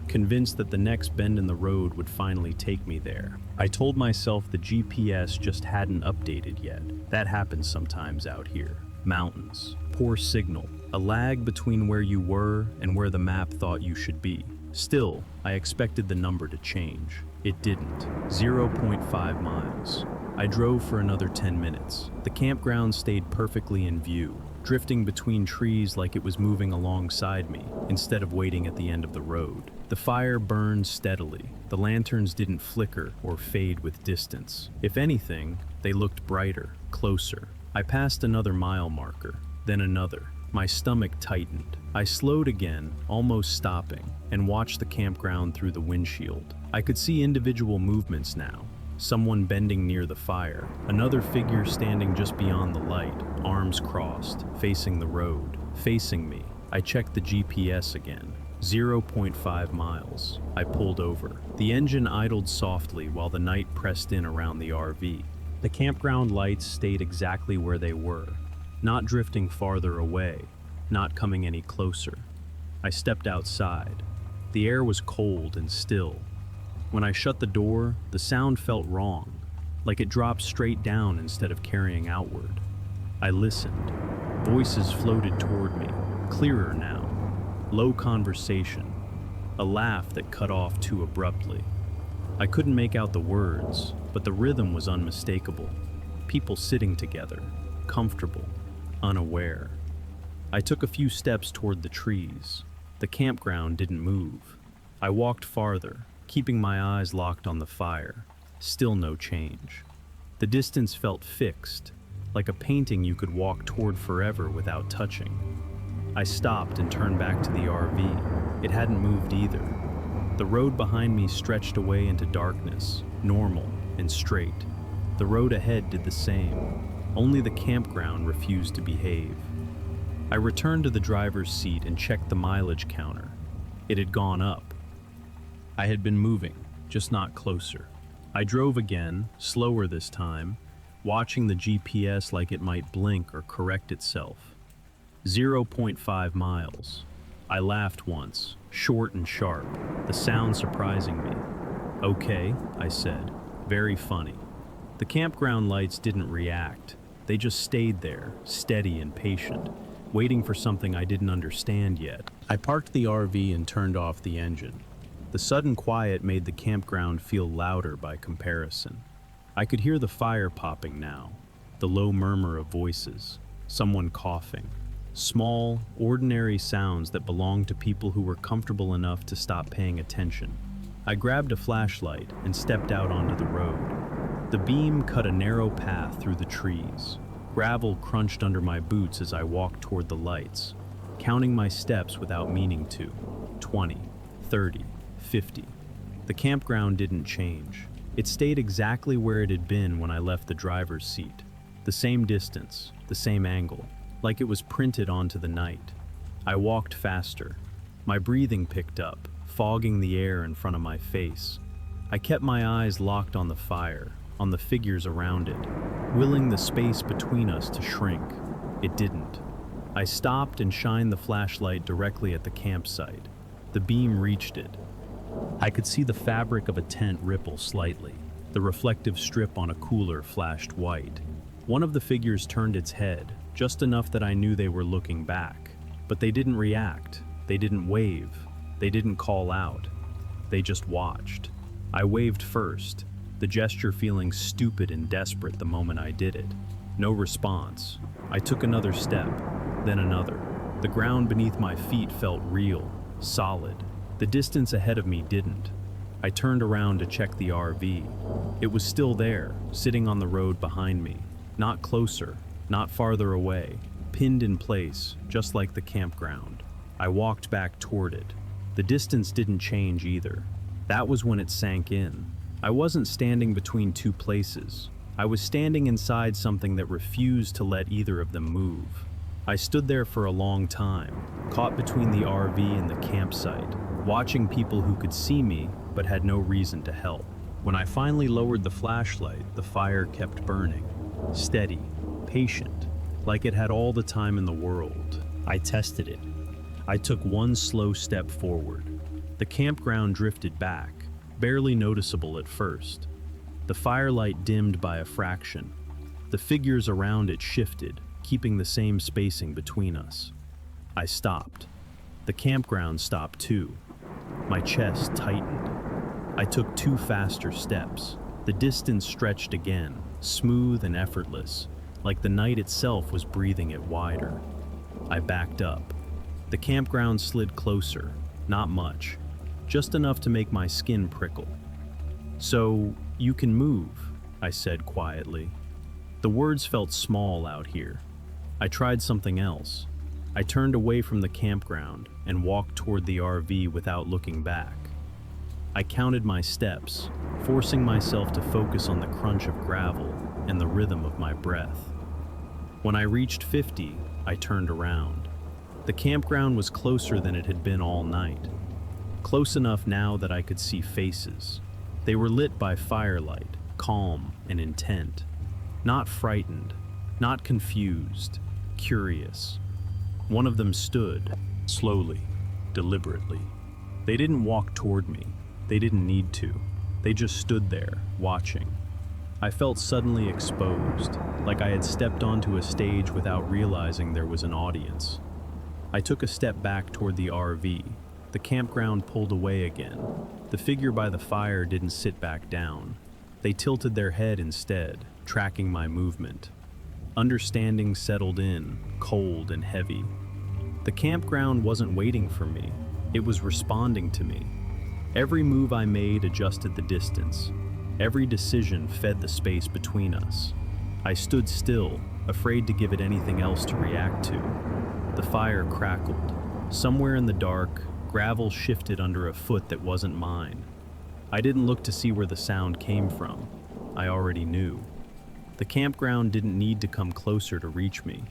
convinced that the next bend in the road would finally take me there. I told myself the GPS just hadn't updated yet. That happens sometimes out here. Mountains, poor signal, a lag between where you were and where the map thought you should be. Still, I expected the number to change. It didn't. 0.5 miles. I drove for another 10 minutes. The campground stayed perfectly in view, drifting between trees like it was moving alongside me, instead of waiting at the end of the road. The fire burned steadily. The lanterns didn't flicker or fade with distance. If anything, they looked brighter, closer. I passed another mile marker, then another. My stomach tightened. I slowed again, almost stopping, and watched the campground through the windshield. I could see individual movements now. Someone bending near the fire, another figure standing just beyond the light, arms crossed, facing the road, facing me. I checked the GPS again. 0.5 miles. I pulled over. The engine idled softly while the night pressed in around the RV. The campground lights stayed exactly where they were, not drifting farther away, not coming any closer. I stepped outside. The air was cold and still. When I shut the door, the sound felt wrong, like it dropped straight down instead of carrying outward. I listened. Voices floated toward me, clearer now. Low conversation, a laugh that cut off too abruptly. I couldn't make out the words, but the rhythm was unmistakable. People sitting together, comfortable, unaware. I took a few steps toward the trees. The campground didn't move. I walked farther, keeping my eyes locked on the fire. Still no change. The distance felt fixed, like a painting you could walk toward forever without touching. I stopped and turned back to the RV. It hadn't moved either. The road behind me stretched away into darkness, normal and straight. The road ahead did the same. Only the campground refused to behave. I returned to the driver's seat and checked the mileage counter. It had gone up. I had been moving, just not closer. I drove again, slower this time, watching the GPS like it might blink or correct itself. 0.5 miles. I laughed once, short and sharp, the sound surprising me. "Okay," I said, very funny. The campground lights didn't react. They just stayed there, steady and patient, waiting for something I didn't understand yet. I parked the RV and turned off the engine. The sudden quiet made the campground feel louder by comparison. I could hear the fire popping now, the low murmur of voices, someone coughing. Small, ordinary sounds that belonged to people who were comfortable enough to stop paying attention. I grabbed a flashlight and stepped out onto the road. The beam cut a narrow path through the trees. Gravel crunched under my boots as I walked toward the lights, counting my steps without meaning to. 20, 30, 50. The campground didn't change. It stayed exactly where it had been when I left the driver's seat. The same distance, the same angle, like it was printed onto the night. I walked faster. My breathing picked up, fogging the air in front of my face. I kept my eyes locked on the fire, on the figures around it, willing the space between us to shrink. It didn't. I stopped and shined the flashlight directly at the campsite. The beam reached it. I could see the fabric of a tent ripple slightly. The reflective strip on a cooler flashed white. One of the figures turned its head, just enough that I knew they were looking back. But they didn't react. They didn't wave. They didn't call out. They just watched. I waved first, the gesture feeling stupid and desperate the moment I did it. No response. I took another step, then another. The ground beneath my feet felt real, solid. The distance ahead of me didn't. I turned around to check the RV. It was still there, sitting on the road behind me. Not closer, not farther away, pinned in place, just like the campground. I walked back toward it. The distance didn't change either. That was when it sank in. I wasn't standing between two places. I was standing inside something that refused to let either of them move. I stood there for a long time, caught between the RV and the campsite, watching people who could see me but had no reason to help. When I finally lowered the flashlight, the fire kept burning, steady, patient, like it had all the time in the world. I tested it. I took one slow step forward. The campground drifted back, barely noticeable at first. The firelight dimmed by a fraction. The figures around it shifted, keeping the same spacing between us. I stopped. The campground stopped too. My chest tightened. I took 2 faster steps. The distance stretched again, smooth and effortless, like the night itself was breathing it wider. I backed up. The campground slid closer, not much, just enough to make my skin prickle. "So, you can move," I said quietly. The words felt small out here. I tried something else. I turned away from the campground and walked toward the RV without looking back. I counted my steps, forcing myself to focus on the crunch of gravel and the rhythm of my breath. When I reached 50, I turned around. The campground was closer than it had been all night. Close enough now that I could see faces. They were lit by firelight, calm and intent. Not frightened, not confused, curious. One of them stood, slowly, deliberately. They didn't walk toward me. They didn't need to. They just stood there, watching. I felt suddenly exposed, like I had stepped onto a stage without realizing there was an audience. I took a step back toward the RV. The campground pulled away again. The figure by the fire didn't sit back down. They tilted their head instead, tracking my movement. Understanding settled in, cold and heavy. The campground wasn't waiting for me. It was responding to me. Every move I made adjusted the distance. Every decision fed the space between us. I stood still, afraid to give it anything else to react to. The fire crackled. Somewhere in the dark, gravel shifted under a foot that wasn't mine. I didn't look to see where the sound came from. I already knew. The campground didn't need to come closer to reach me.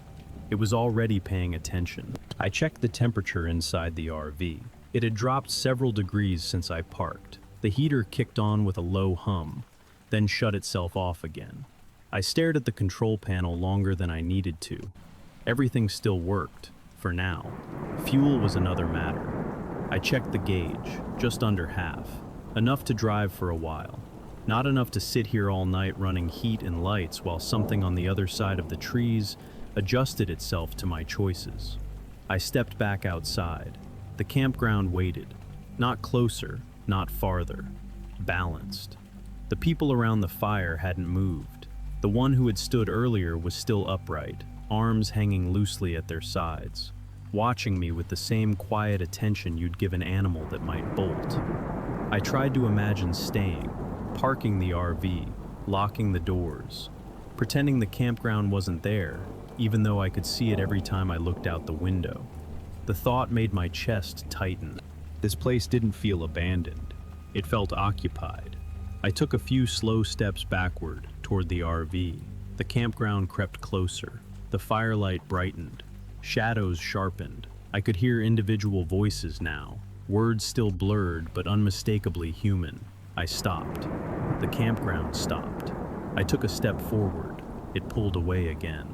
It was already paying attention. I checked the temperature inside the RV. It had dropped several degrees since I parked. The heater kicked on with a low hum, then shut itself off again. I stared at the control panel longer than I needed to. Everything still worked, for now. Fuel was another matter. I checked the gauge, just under half. Enough to drive for a while. Not enough to sit here all night running heat and lights while something on the other side of the trees adjusted itself to my choices. I stepped back outside. The campground waited. Not closer, not farther. Balanced. The people around the fire hadn't moved. The one who had stood earlier was still upright, arms hanging loosely at their sides, watching me with the same quiet attention you'd give an animal that might bolt. I tried to imagine staying, parking the RV, locking the doors, pretending the campground wasn't there, even though I could see it every time I looked out the window. The thought made my chest tighten. This place didn't feel abandoned. It felt occupied. I took a few slow steps backward toward the RV. The campground crept closer. The firelight brightened. Shadows sharpened. I could hear individual voices now, words still blurred but unmistakably human. I stopped. The campground stopped. I took a step forward. It pulled away again.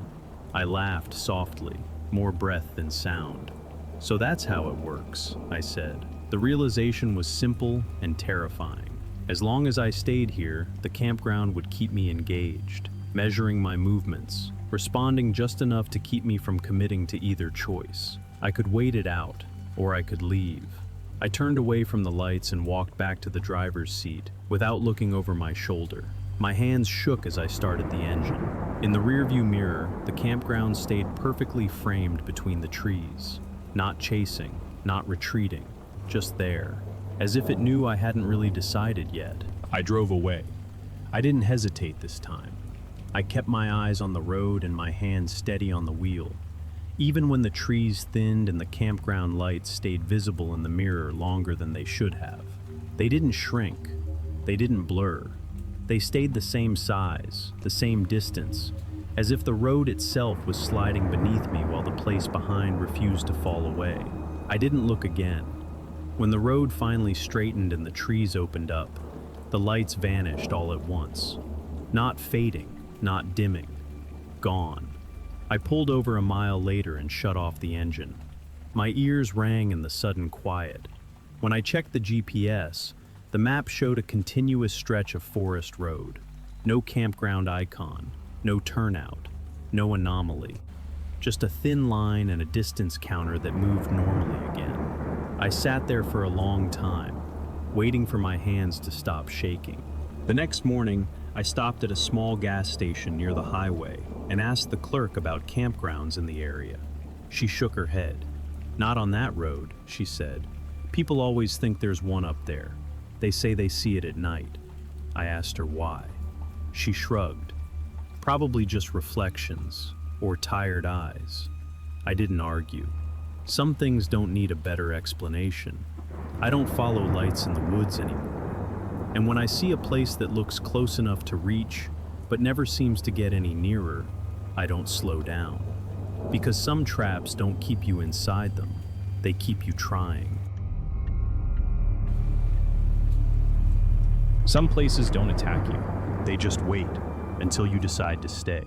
I laughed softly, more breath than sound. "So that's how it works," I said. The realization was simple and terrifying. As long as I stayed here, the campground would keep me engaged, measuring my movements, responding just enough to keep me from committing to either choice. I could wait it out, or I could leave. I turned away from the lights and walked back to the driver's seat, without looking over my shoulder. My hands shook as I started the engine. In the rearview mirror, the campground stayed perfectly framed between the trees. Not chasing, not retreating, just there, as if it knew I hadn't really decided yet. I drove away. I didn't hesitate this time. I kept my eyes on the road and my hands steady on the wheel, even when the trees thinned and the campground lights stayed visible in the mirror longer than they should have. They didn't shrink. They didn't blur. They stayed the same size, the same distance, as if the road itself was sliding beneath me while the place behind refused to fall away. I didn't look again. When the road finally straightened and the trees opened up, the lights vanished all at once. Not fading, not dimming. Gone. I pulled over a mile later and shut off the engine. My ears rang in the sudden quiet. When I checked the GPS, the map showed a continuous stretch of forest road. No campground icon, no turnout, no anomaly. Just a thin line and a distance counter that moved normally again. I sat there for a long time, waiting for my hands to stop shaking. The next morning, I stopped at a small gas station near the highway and asked the clerk about campgrounds in the area. She shook her head. "Not on that road," she said. "People always think there's one up there. They say they see it at night." I asked her why. She shrugged. "Probably just reflections or tired eyes." I didn't argue. Some things don't need a better explanation. I don't follow lights in the woods anymore. And when I see a place that looks close enough to reach, but never seems to get any nearer, I don't slow down. Because some traps don't keep you inside them, they keep you trying. Some places don't attack you, they just wait until you decide to stay.